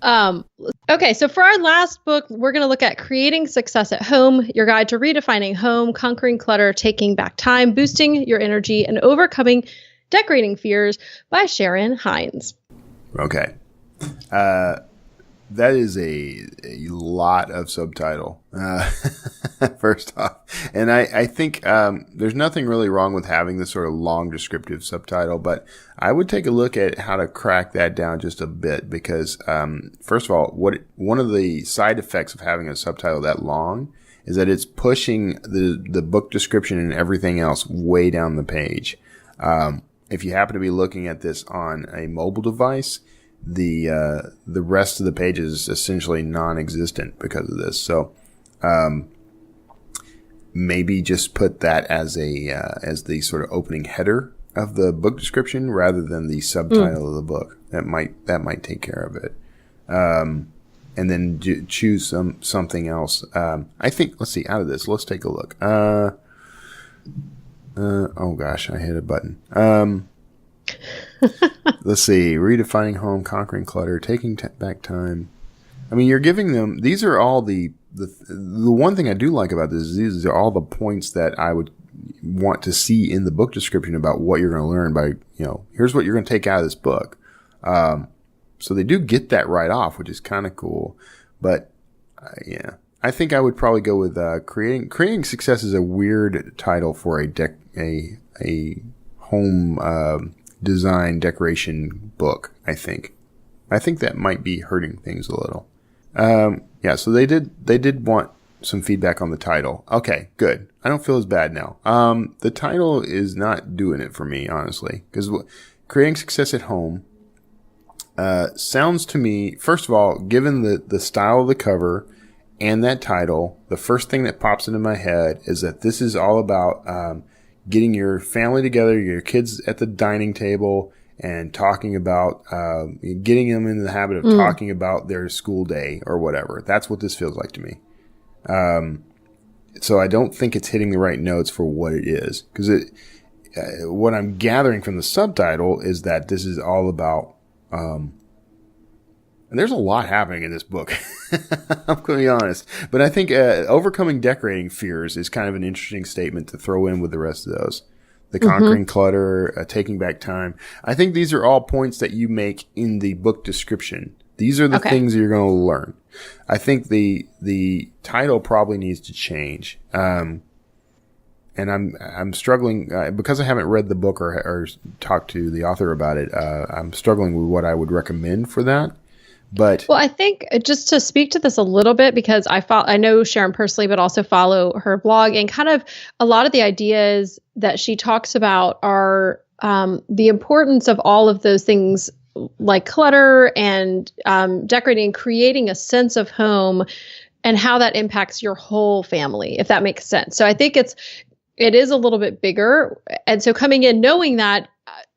Okay, so for our last book, we're going to look at Creating Success at Home, your guide to redefining home, conquering clutter, taking back time, boosting your energy, and overcoming decorating fears by Sharon Hines. Okay. That is a lot of subtitle, first off. And I think there's nothing really wrong with having this sort of long descriptive subtitle, but I would take a look at how to crack that down just a bit because, first of all, one of the side effects of having a subtitle that long is that it's pushing the book description and everything else way down the page. If you happen to be looking at this on a mobile device, the rest of the page is essentially non-existent because of this. So, maybe just put that as the sort of opening header of the book description rather than the subtitle of the book. That might take care of it. And then choose something else. I think, let's see, out of this, let's take a look. Oh gosh, I hit a button. Let's see. Redefining home, conquering clutter, taking back time. I mean, you're giving them, these are all the one thing I do like about this is these are all the points that I would want to see in the book description about what you're going to learn by, here's what you're going to take out of this book. So they do get that right off, which is kind of cool. But, yeah, I think I would probably go with, creating success is a weird title for a home, design decoration book, I think that might be hurting things a little. Yeah, so they did want some feedback on the title. Okay, good. I don't feel as bad now. The title is not doing it for me, honestly, because creating success at home sounds to me, first of all, given the style of the cover and that title, the first thing that pops into my head is that this is all about getting your family together, your kids at the dining table, and talking about, getting them in the habit of talking about their school day or whatever. That's what this feels like to me. So I don't think it's hitting the right notes for what it is. Because what I'm gathering from the subtitle is that this is all about, and there's a lot happening in this book. I'm going to be honest. But I think overcoming decorating fears is kind of an interesting statement to throw in with the rest of those. The conquering clutter, taking back time. I think these are all points that you make in the book description. These are the things you're going to learn. I think the title probably needs to change. And I'm struggling because I haven't read the book or talked to the author about it. I'm struggling with what I would recommend for that. But I think just to speak to this a little bit, because I know Sharon personally, but also follow her blog, and kind of a lot of the ideas that she talks about are the importance of all of those things like clutter and decorating, creating a sense of home, and how that impacts your whole family, if that makes sense. So I think it is a little bit bigger. And so coming in knowing that,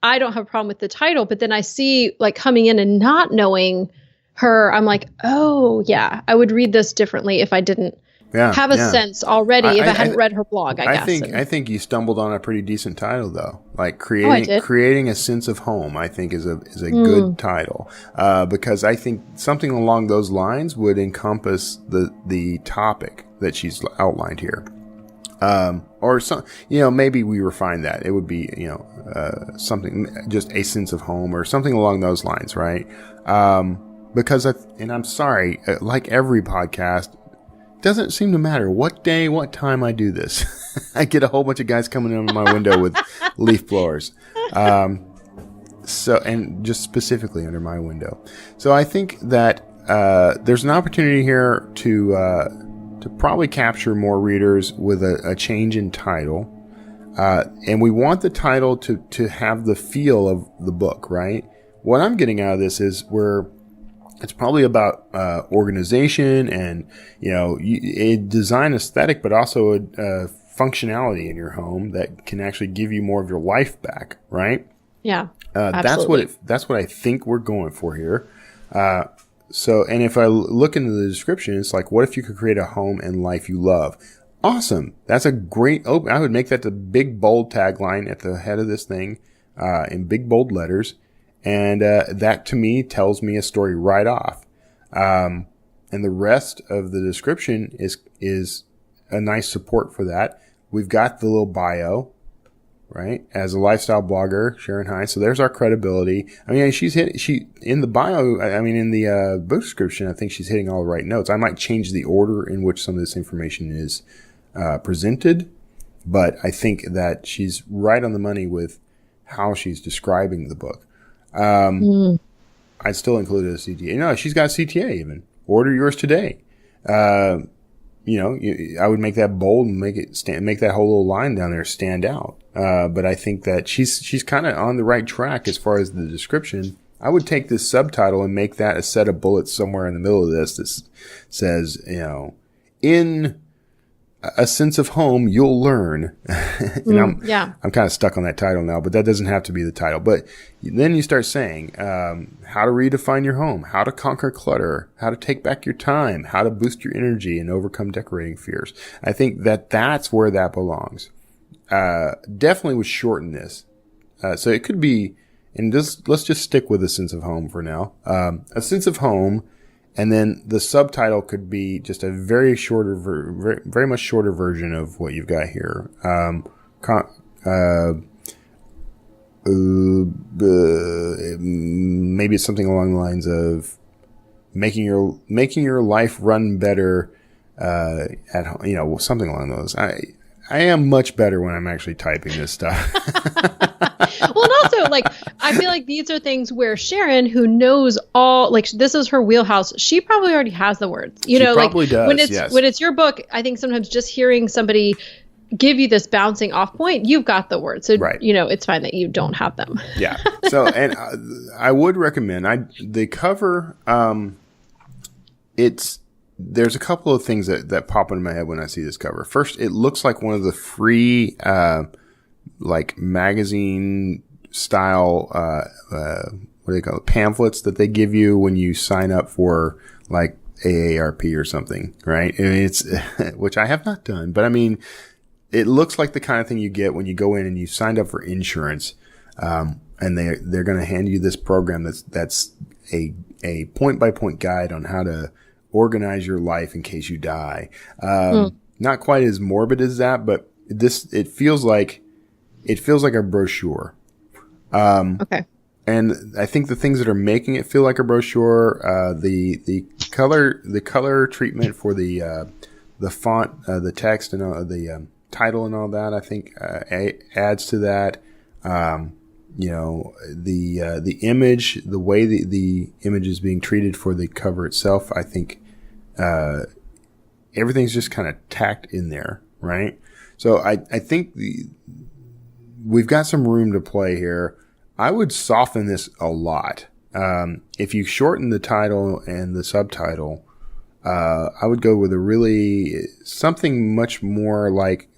I don't have a problem with the title, but then I see like coming in and not knowing her, I'm like, oh yeah, I would read this differently if I didn't have a sense already, if I hadn't read her blog, I guess. I think you stumbled on a pretty decent title though. Like creating a sense of home, I think is a good title. Because I think something along those lines would encompass the topic that she's outlined here. Or some, maybe we refine that. It would be, something, just a sense of home or something along those lines, right? Because and I'm sorry, like every podcast, it doesn't seem to matter what day, what time I do this. I get a whole bunch of guys coming in my window with leaf blowers. So, and just specifically under my window. So I think that, there's an opportunity here to probably capture more readers with a change in title. And we want the title to have the feel of the book, right? What I'm getting out of this is it's probably about organization and, a design aesthetic, but also a functionality in your home that can actually give you more of your life back, right? Yeah. That's what I think we're going for here. And if I look into the description, it's like, what if you could create a home and life you love? Awesome. That's a great I would make that the big bold tagline at the head of this thing, in big bold letters. And, that to me tells me a story right off. And the rest of the description is a nice support for that. We've got the little bio, right? As a lifestyle blogger, Sharon Hines. So there's our credibility. I mean, in the bio, in the book description, I think she's hitting all the right notes. I might change the order in which some of this information is presented, but I think that she's right on the money with how she's describing the book. I still included a CTA. No, she's got a CTA even. Order yours today. I would make that bold and make that whole little line down there stand out. But I think that she's kind of on the right track as far as the description. I would take this subtitle and make that a set of bullets somewhere in the middle of this that says, in a sense of home, you'll learn. And I'm kind of stuck on that title now, but that doesn't have to be the title. But then you start saying, how to redefine your home, how to conquer clutter, how to take back your time, how to boost your energy and overcome decorating fears. I think that's where that belongs. Definitely would shorten this. So it could be, and let's just stick with a sense of home for now. A sense of home. And then the subtitle could be just a very very much shorter version of what you've got here. Maybe it's something along the lines of making your life run better at home, something along those. I am much better when I'm actually typing this stuff. Well, and also, I feel like these are things where Sharon, who knows all, this is her wheelhouse, she probably already has the words. She probably does, when it's your book, I think sometimes just hearing somebody give you this bouncing off point, you've got the words. So, right. It's fine that you don't have them. Yeah. So, and I would recommend, the cover, there's a couple of things that pop into my head when I see this cover. First, it looks like one of the free, magazine style, what do they call it? Pamphlets that they give you when you sign up for AARP or something, right? I mean, it's, which I have not done, but it looks like the kind of thing you get when you go in and you signed up for insurance, and they're going to hand you this program that's a point by point guide on how to organize your life in case you die. Not quite as morbid as that, but it feels like a brochure. Okay. And I think the things that are making it feel like a brochure, the color treatment for the font, the text and the title and all that, I think adds to that. The image, the way the image is being treated for the cover itself, I think everything's just kind of tacked in there, right? So I think we've got some room to play here. I would soften this a lot. If you shorten the title and the subtitle, I would go with something much more like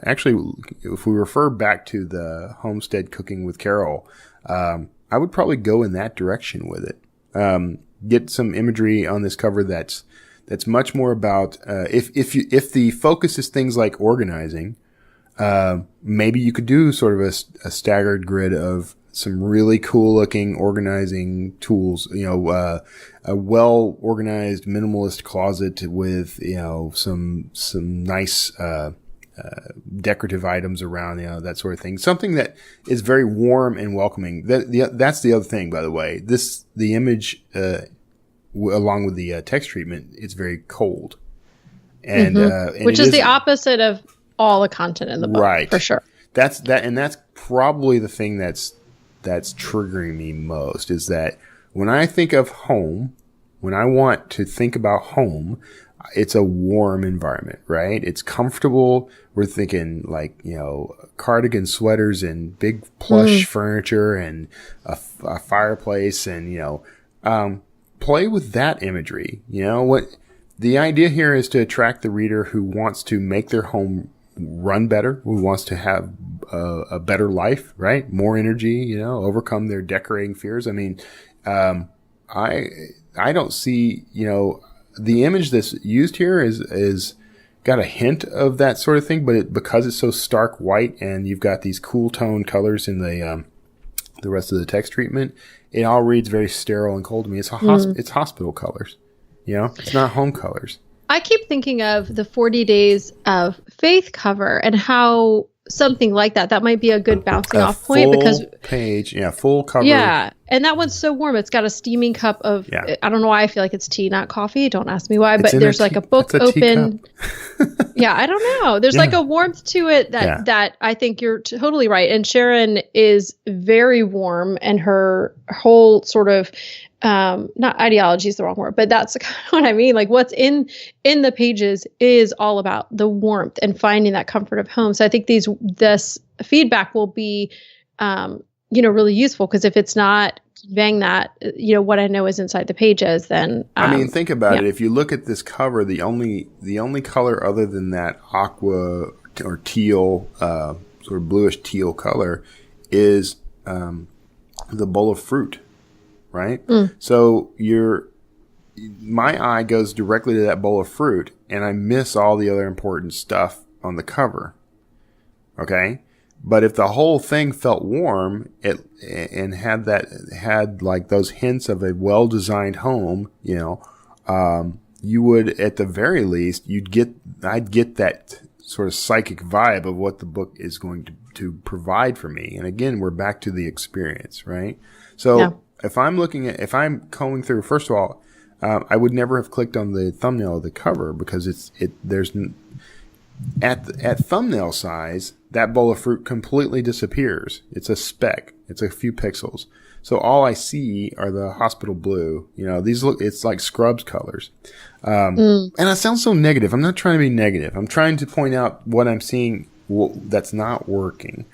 actually, if we refer back to the Homestead Cooking with Carol, I would probably go in that direction with it. Get some imagery on this cover that's much more about, if the focus is things like organizing, maybe you could do sort of a staggered grid of some really cool looking organizing tools, a well organized minimalist closet with, some nice, decorative items around, that sort of thing. Something that is very warm and welcoming. That's the other thing, by the way. The image, along with the text treatment, it's very cold. And, which is the opposite of all the content in the book, right? For sure. That's probably the thing that's triggering me most, is that when I think of home, when I want to think about home, it's a warm environment, right? It's comfortable. We're thinking cardigan sweaters and big plush furniture and a fireplace and, play with that imagery. What the idea here is to attract the reader who wants to make their home run better, who wants to have a better life, right? More energy, overcome their decorating fears. I mean, I don't see, the image that's used here is got a hint of that sort of thing, but because it's so stark white and you've got these cool tone colors in the rest of the text treatment, it all reads very sterile and cold to me. It's it's hospital colors, it's not home colors. I keep thinking of the 40 Days of Faith cover and how something like that might be a good bouncing off point because full cover. Yeah. And that one's so warm. It's got a steaming cup of, I don't know why I feel like it's tea, not coffee. Don't ask me why, but there's like a book open. Yeah. I don't know. There's like a warmth to it that I think you're totally right. And Sharon is very warm and her whole sort of, not ideology is the wrong word, but that's kind of what I mean. Like what's in the pages is all about the warmth and finding that comfort of home. So I think this feedback will be, really useful because if it's not conveying that, what I know is inside the pages, then I mean, think about it. If you look at this cover, the only color other than that aqua or teal, sort of bluish teal color is the bowl of fruit. Right? So my eye goes directly to that bowl of fruit and I miss all the other important stuff on the cover. Okay? But if the whole thing felt warm and had like those hints of a well-designed home, you would at the very least I'd get that sort of psychic vibe of what the book is going to provide for me. And again, we're back to the experience, right? So if I'm combing through, first of all, I would never have clicked on the thumbnail of the cover because at thumbnail size, that bowl of fruit completely disappears. It's a speck. It's a few pixels. So all I see are the hospital blue. It's like Scrubs colors. And I sound so negative. I'm not trying to be negative. I'm trying to point out what I'm seeing that's not working.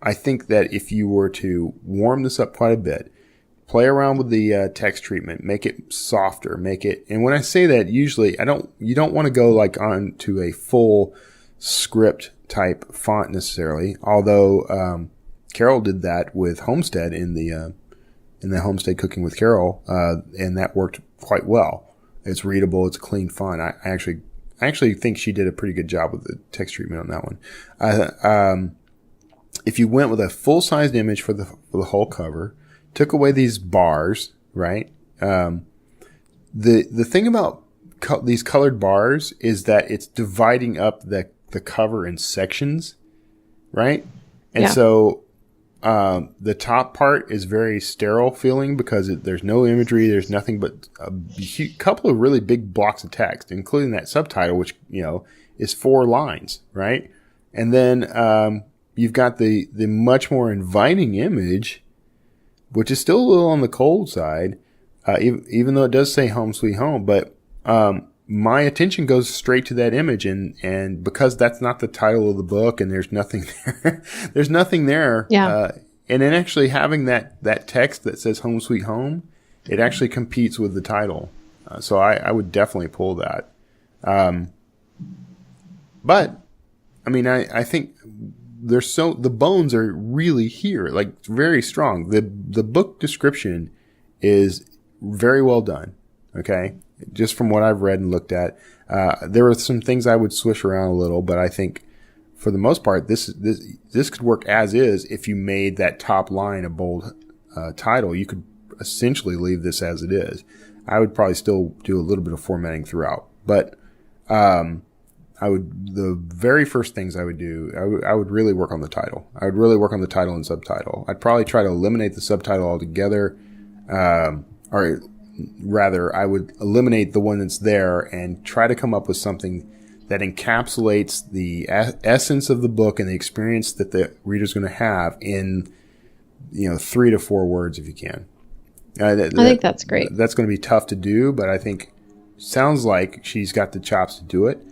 I think that if you were to warm this up quite a bit, play around with the text treatment, make it softer, and when I say that, usually you don't want to go like on to a full script type font necessarily, although Carol did that with Homestead in the Homestead Cooking with Carol, and that worked quite well. It's readable, it's a clean font. I actually think she did a pretty good job with the text treatment on that one. If you went with a full-sized image for the whole cover, took away these bars, right? The thing about these colored bars is that it's dividing up the cover in sections, right? And so the top part is very sterile feeling because there's no imagery, there's nothing but a couple of really big blocks of text, including that subtitle, which is 4 lines, right? And then you've got the much more inviting image, which is still a little on the cold side, even though it does say Home Sweet Home. But my attention goes straight to that image, and because that's not the title of the book, and there's nothing there. And then actually having that text that says Home Sweet Home, it actually competes with the title. So I would definitely pull that. But I mean, I think the bones are really here, like very strong. The book description is very well done. Okay. Just from what I've read and looked at, there were some things I would swish around a little, but I think for the most part, this could work as is. If you made that top line a bold title, you could essentially leave this as it is. I would probably still do a little bit of formatting throughout, but the very first things I would do, I would really work on the title. I would really work on the title and subtitle. I'd probably try to eliminate the subtitle altogether, or rather, I would eliminate the one that's there and try to come up with something that encapsulates the essence of the book and the experience that the reader's going to have in, 3 to 4 words if you can. I think that's great. That's going to be tough to do, but I think sounds like she's got the chops to do it.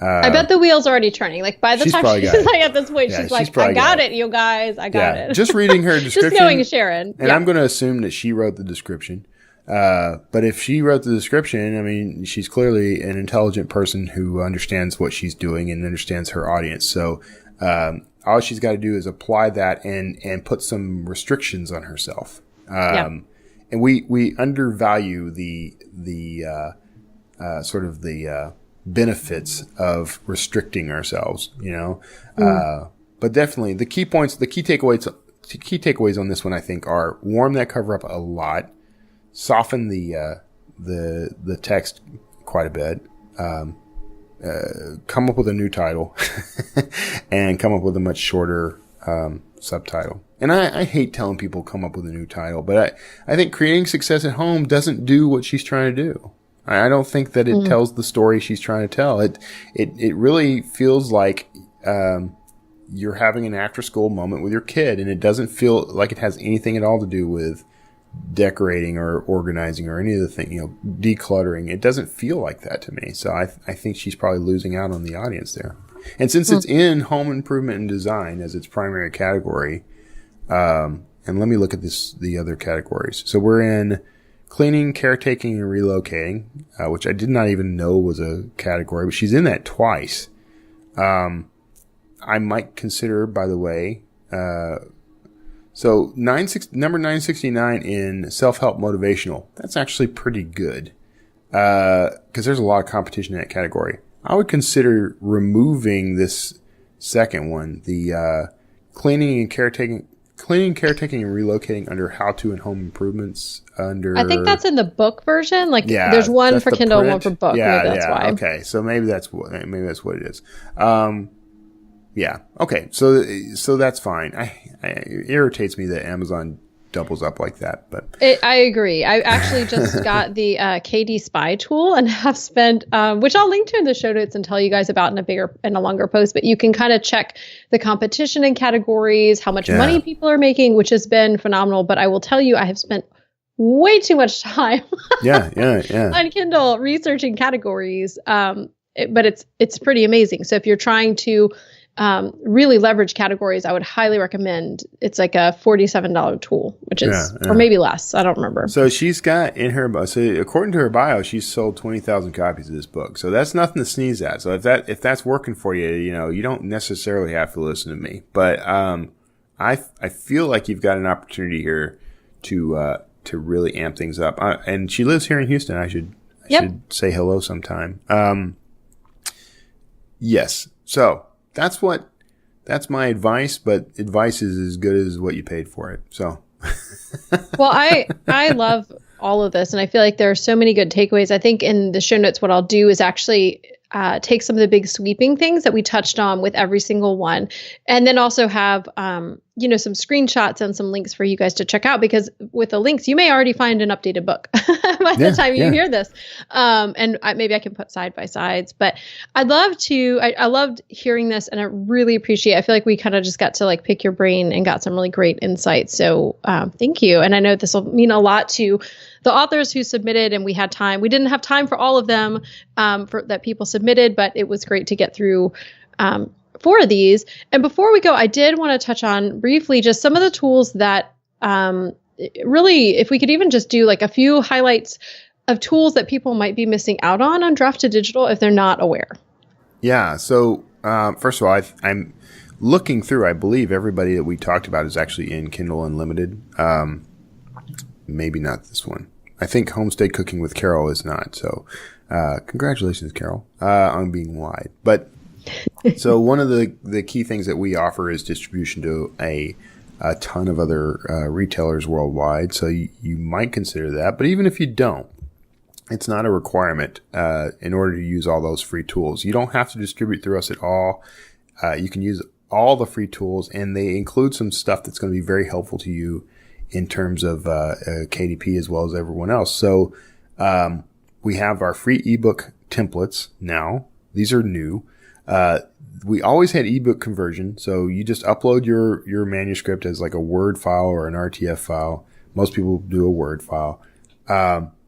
I bet the wheel's already turning. Like by the time she's like at this point, she's like, I got it, you guys. I got it. Just reading her description. Just knowing Sharon. And I'm going to assume that she wrote the description. But if she wrote the description, I mean, she's clearly an intelligent person who understands what she's doing and understands her audience. So, all she's got to do is apply that and put some restrictions on herself. And we undervalue the sort of the benefits of restricting ourselves, you know. But definitely the key takeaways on this one, I think, are warm that cover up a lot, soften the text quite a bit, come up with a new title, and come up with a much shorter subtitle. And I hate telling people come up with a new title, but I think creating success at home doesn't do what she's trying to do. I don't think that it tells the story she's trying to tell. It really feels like you're having an after school moment with your kid, and it doesn't feel like it has anything at all to do with decorating or organizing or any of the thing, you know, decluttering. It doesn't feel like that to me. So I think she's probably losing out on the audience there. And since it's in home improvement and design as its primary category, and let me look at the other categories. So we're in cleaning, caretaking, and relocating, which I did not even know was a category, but she's in that twice. I might consider, by the way, so number 969 in self-help motivational. That's actually pretty good, because there's a lot of competition in that category. I would consider removing this second one, the cleaning, caretaking, and relocating under how-to and home improvements. I think that's in the book version. Like, there's one for Kindle, print. One for book. Yeah, maybe that's why. Okay, so maybe that's what it is. Yeah. Okay. So that's fine. It irritates me that Amazon doubles up like that, but I agree. I actually just got the KD Spy tool and have spent, which I'll link to in the show notes and tell you guys about in a longer post. But you can kind of check the competition in categories, how much money people are making, which has been phenomenal. But I will tell you, I have spent way too much time on Kindle researching categories. But it's pretty amazing. So if you're trying to really leverage categories, I would highly recommend. It's like a $47 tool, which is, or maybe less. I don't remember. So she's got in her, according to her bio, she's sold 20,000 copies of this book. So that's nothing to sneeze at. So if that's working for you, you know, you don't necessarily have to listen to me, but, I feel like you've got an opportunity here to really amp things up. And she lives here in Houston. I should say hello sometime. Yes. So, that's my advice, but advice is as good as what you paid for it. So, well, I love all of this, and I feel like there are so many good takeaways. I think in the show notes, what I'll do is actually take some of the big sweeping things that we touched on with every single one, and then also have some screenshots and some links for you guys to check out, because with the links, you may already find an updated book by the time you hear this. And maybe I can put side by sides, but I loved hearing this, and I really appreciate, I feel like we kind of just got to like pick your brain and got some really great insights. So thank you. And I know this will mean a lot to the authors who submitted, and we had time. We didn't have time for all of them that people submitted, but it was great to get through 4 of these. And before we go, I did want to touch on briefly just some of the tools that really, if we could even just do like a few highlights of tools that people might be missing out on Draft to Digital if they're not aware. Yeah. So first of all, I'm looking through, I believe everybody that we talked about is actually in Kindle Unlimited. Maybe not this one. I think Homestead Cooking with Carol is not. So congratulations, Carol, on being wide. But so one of the key things that we offer is distribution to a ton of other retailers worldwide. So you might consider that. But even if you don't, it's not a requirement in order to use all those free tools. You don't have to distribute through us at all. You can use all the free tools, and they include some stuff that's going to be very helpful to you in terms of KDP as well as everyone else. So we have our free ebook templates now. These are new. We always had ebook conversion. So you just upload your manuscript as like a Word file or an RTF file. Most people do a Word file.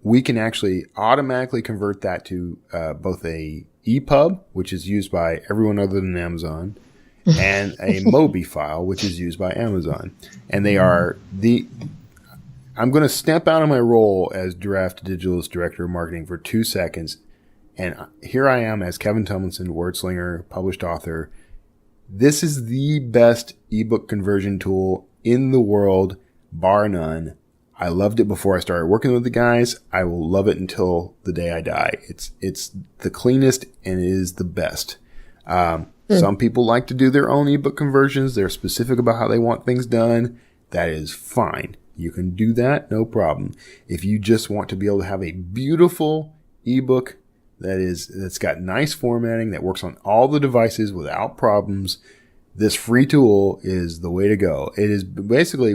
We can actually automatically convert that to both a EPUB, which is used by everyone other than Amazon, and a Mobi file, which is used by Amazon. And they are I'm going to step out of my role as Draft to Digital's Director of Marketing for 2 seconds. And here I am as Kevin Tomlinson, word slinger, published author, This is the best ebook conversion tool in the world, bar none. I loved it before I started working with the guys. I will love it until the day I die. It's the cleanest and it is the best. Some people like to do their own ebook conversions. They're specific about how they want things done. That is fine. You can do that, no problem. If you just want to be able to have a beautiful ebook that's got nice formatting, that works on all the devices without problems, this free tool is the way to go. It is basically,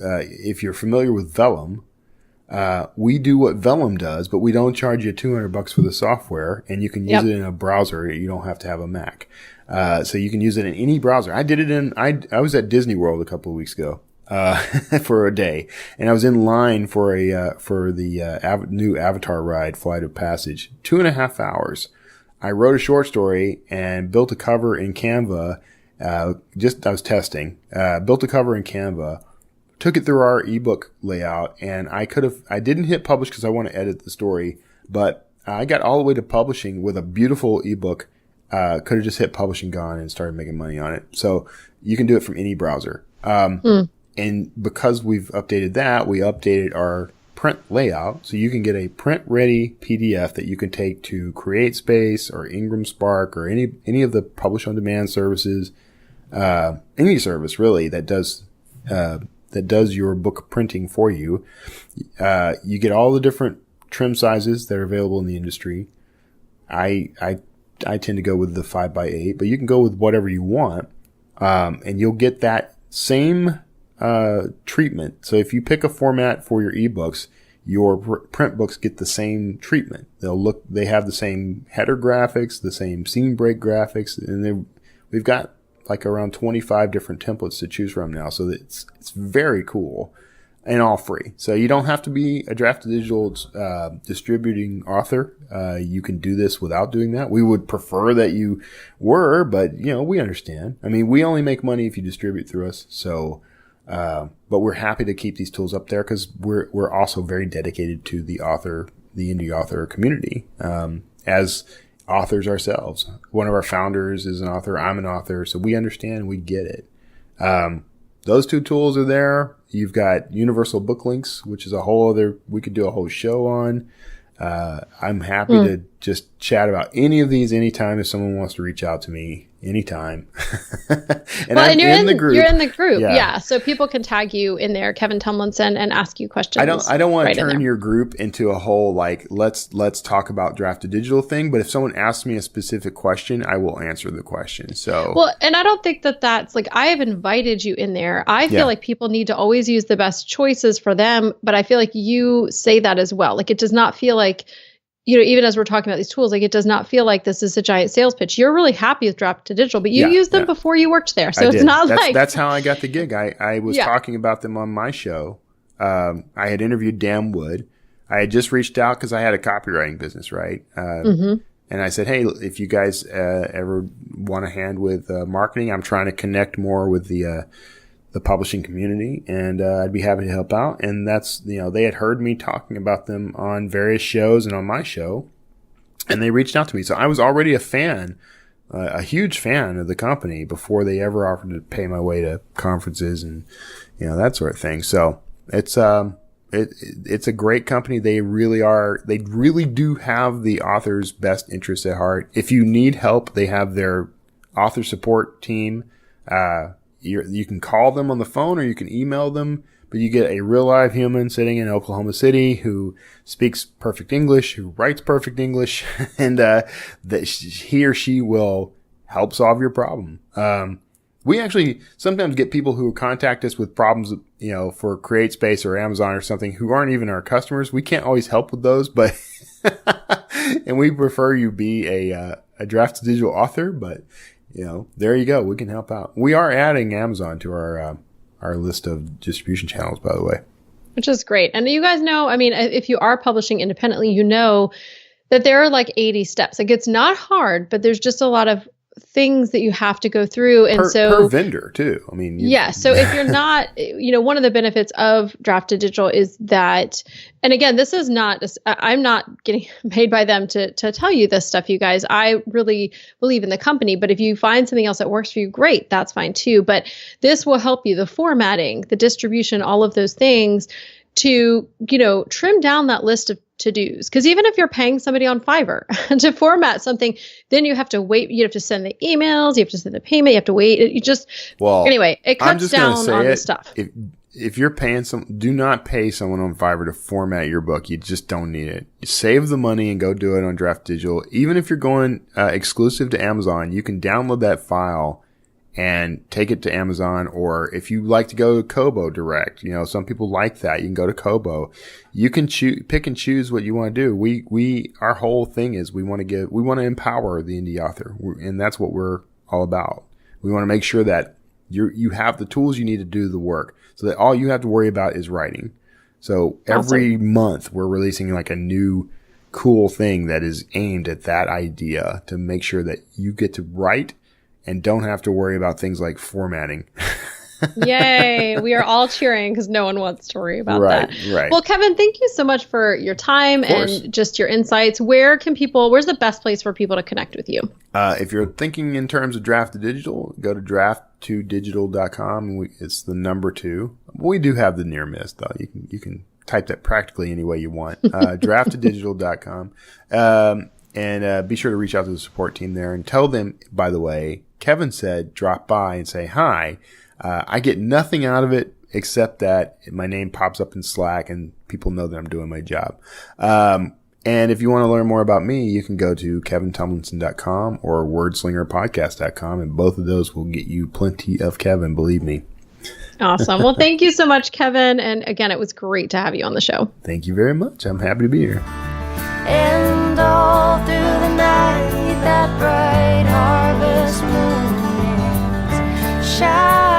if you're familiar with Vellum, we do what Vellum does, but we don't charge you $200 for the software, and you can use it in a browser. You don't have to have a Mac. So you can use it in any browser. I did it I was at Disney World a couple of weeks ago, for a day, and I was in line for the new Avatar ride, Flight of Passage, 2.5 hours. I wrote a short story and built a cover in Canva. I was testing, built a cover in Canva, took it through our ebook layout, and I didn't hit publish because I want to edit the story, but I got all the way to publishing with a beautiful ebook. Could have just hit publish and gone and started making money on it. So you can do it from any browser. And because we've updated that, we updated our print layout. So you can get a print ready PDF that you can take to CreateSpace or Ingram Spark or any of the publish on demand services, any service really that does your book printing for you. You get all the different trim sizes that are available in the industry. I tend to go with the 5x8, but you can go with whatever you want. And you'll get that same treatment. So if you pick a format for your ebooks, your print books get the same treatment. They have the same header graphics, the same scene break graphics, and we've got like around 25 different templates to choose from now. So it's very cool and all free. So you don't have to be a Draft to Digital distributing author. You can do this without doing that. We would prefer that you were, but we understand. I mean, we only make money if you distribute through us. So, but we're happy to keep these tools up there because we're also very dedicated to the indie author community, as authors ourselves. One of our founders is an author. I'm an author. So we understand, we get it. Those two tools are there. You've got universal book links, which is we could do a whole show on. I'm happy to just chat about any of these anytime if someone wants to reach out to me anytime. And you're in the group. You're in the group. Yeah. So people can tag you in there, Kevin Tomlinson, and ask you questions. I don't want to turn your group into a whole, like, let's talk about Draft to Digital thing. But if someone asks me a specific question, I will answer the question. So, well, and I don't think that's like, I have invited you in there. I feel like people need to always use the best choices for them. But I feel like you say that as well. Like, it does not feel like, even as we're talking about these tools, like, it does not feel like this is a giant sales pitch. You're really happy with Draft to Digital, but you used them before you worked there. So it's not that's how I got the gig. I was talking about them on my show. I had interviewed Dan Wood. I had just reached out because I had a copywriting business, right? And I said, hey, if you guys ever want a hand with marketing, I'm trying to connect more with the publishing community, and I'd be happy to help out. And that's, they had heard me talking about them on various shows and on my show, and they reached out to me. So I was already a fan, a huge fan of the company before they ever offered to pay my way to conferences and, that sort of thing. So it's a great company. They really do have the author's best interests at heart. If you need help, they have their author support team. You can call them on the phone or you can email them, but you get a real live human sitting in Oklahoma City who speaks perfect English, who writes perfect English, and that he or she will help solve your problem. We actually sometimes get people who contact us with problems, for CreateSpace or Amazon or something, who aren't even our customers. We can't always help with those, but and we prefer you be a Draft to Digital author, but there you go. We can help out. We are adding Amazon to our list of distribution channels, by the way. Which is great. And you guys know, I mean, if you are publishing independently, that there are like 80 steps. Like, it's not hard, but there's just a lot of things that you have to go through. And per vendor too. I mean, yeah. So if you're not, one of the benefits of Drafted Digital is that, and again, this is not, I'm not getting paid by them to tell you this stuff, you guys. I really believe in the company, but if you find something else that works for you, great, that's fine too. But this will help you, the formatting, the distribution, all of those things to, trim down that list of to-dos. Because even if you're paying somebody on Fiverr to format something, then you have to wait. You have to send the emails. You have to send the payment. You have to wait. Anyway, it cuts down on the stuff. If you're paying do not pay someone on Fiverr to format your book. You just don't need it. You save the money and go do it on Draft Digital. Even if you're going exclusive to Amazon, you can download that file and take it to Amazon, or if you like to go to Kobo direct, some people like that. You can go to Kobo. You can pick and choose what you want to do. Our whole thing is we want to empower the indie author, and that's what we're all about. We want to make sure that you have the tools you need to do the work, so that all you have to worry about is writing. So every month we're releasing like a new cool thing that is aimed at that idea to make sure that you get to write and don't have to worry about things like formatting. Yay. We are all cheering because no one wants to worry about that. Right. Well, Kevin, thank you so much for your time and just your insights. Where's the best place for people to connect with you? If you're thinking in terms of Drafted Digital, go to draft2digital.com. It's the number 2. We do have the near miss though. You can type that practically any way you want. Draft2digital.com. And be sure to reach out to the support team there and tell them, by the way, Kevin said drop by and say hi. I get nothing out of it except that my name pops up in Slack and people know that I'm doing my job. And if you want to learn more about me, you can go to kevintumlinson.com or wordslingerpodcast.com, and both of those will get you plenty of Kevin, believe me. Awesome. Well, thank you so much, Kevin. And again, it was great to have you on the show. Thank you very much. I'm happy to be here. And all through the night, that bright harvest moon is shining.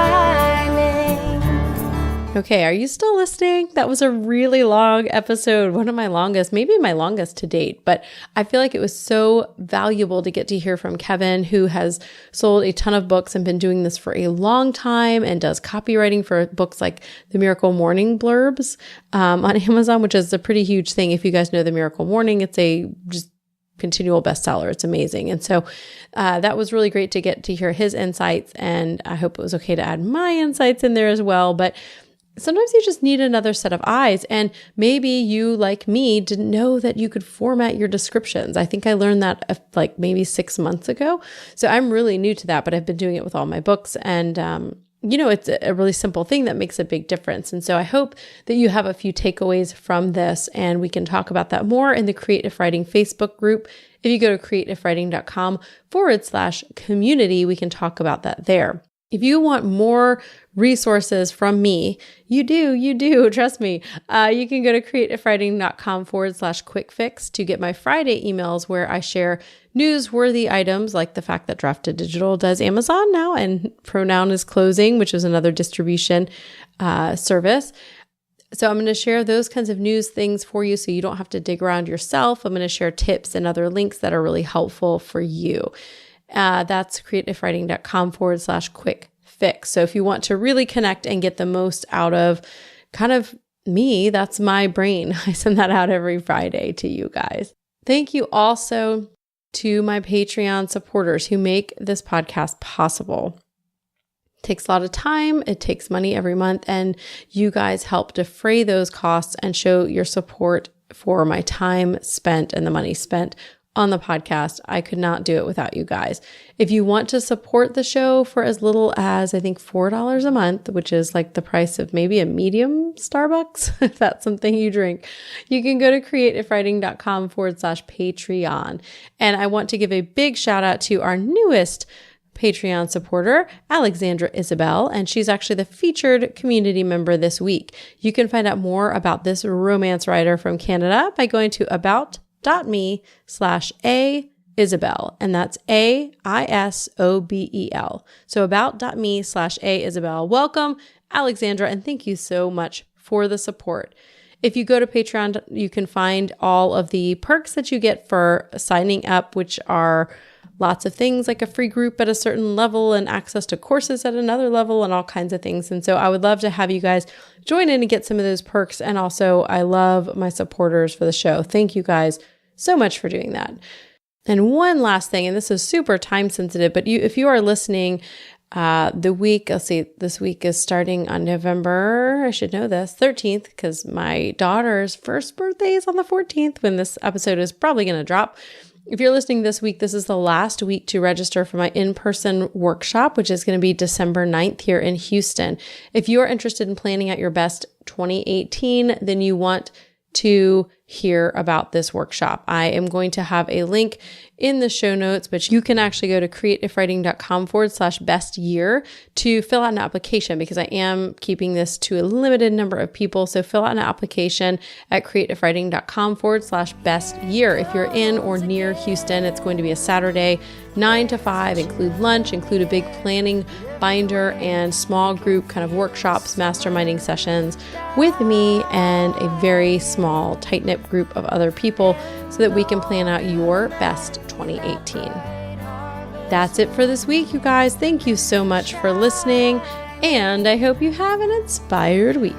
Okay, are you still listening? That was a really long episode, one of my longest, maybe my longest to date, but I feel like it was so valuable to get to hear from Kevin, who has sold a ton of books and been doing this for a long time and does copywriting for books like The Miracle Morning blurbs on Amazon, which is a pretty huge thing. If you guys know The Miracle Morning, it's a just continual bestseller. It's amazing. And so that was really great to get to hear his insights, and I hope it was okay to add my insights in there as well. But sometimes you just need another set of eyes. And maybe you, like me, didn't know that you could format your descriptions. I think I learned that like maybe 6 months ago. So I'm really new to that, but I've been doing it with all my books. And, it's a really simple thing that makes a big difference. And so I hope that you have a few takeaways from this, and we can talk about that more in the Creative Writing Facebook group. If you go to creativewriting.com/community, we can talk about that there. If you want more resources from me, you do, trust me. You can go to creativewriting.com/quick fix to get my Friday emails where I share newsworthy items like the fact that Drafted Digital does Amazon now and Pronoun is closing, which is another distribution service. So I'm going to share those kinds of news things for you so you don't have to dig around yourself. I'm going to share tips and other links that are really helpful for you. That's creativewriting.com/quick fix. So if you want to really connect and get the most out of kind of me, that's my brain. I send that out every Friday to you guys. Thank you also to my Patreon supporters who make this podcast possible. It takes a lot of time. It takes money every month, and you guys help defray those costs and show your support for my time spent and the money spent on the podcast. I could not do it without you guys. If you want to support the show for as little as, I think, $4 a month, which is like the price of maybe a medium Starbucks, if that's something you drink, you can go to creativewriting.com/Patreon. And I want to give a big shout out to our newest Patreon supporter, Alexandra Isabel, and she's actually the featured community member this week. You can find out more about this romance writer from Canada by going to about.me/AIsabel, and that's AISOBEL. So about.me/AIsabel. Welcome, Alexandra, and thank you so much for the support. If you go to Patreon, you can find all of the perks that you get for signing up, which are lots of things like a free group at a certain level and access to courses at another level and all kinds of things. And so I would love to have you guys join in and get some of those perks. And also, I love my supporters for the show. Thank you guys so much for doing that. And one last thing, and this is super time sensitive, but if you are listening this week is starting on November, I should know this, 13th, because my daughter's first birthday is on the 14th when this episode is probably going to drop. If you're listening this week, this is the last week to register for my in-person workshop, which is going to be December 9th here in Houston. If you are interested in planning out your best 2018, then you want to hear about this workshop. I am going to have a link in the show notes, but you can actually go to creativewriting.com/best year to fill out an application, because I am keeping this to a limited number of people. So fill out an application at creativewriting.com/best year. If you're in or near Houston, it's going to be a Saturday, 9 to 5, include lunch, include a big planning binder and small group kind of workshops, masterminding sessions with me and a very small, tight-knit group of other people so that we can plan out your best 2018. That's it for this week, you guys. Thank you so much for listening, and I hope you have an inspired week.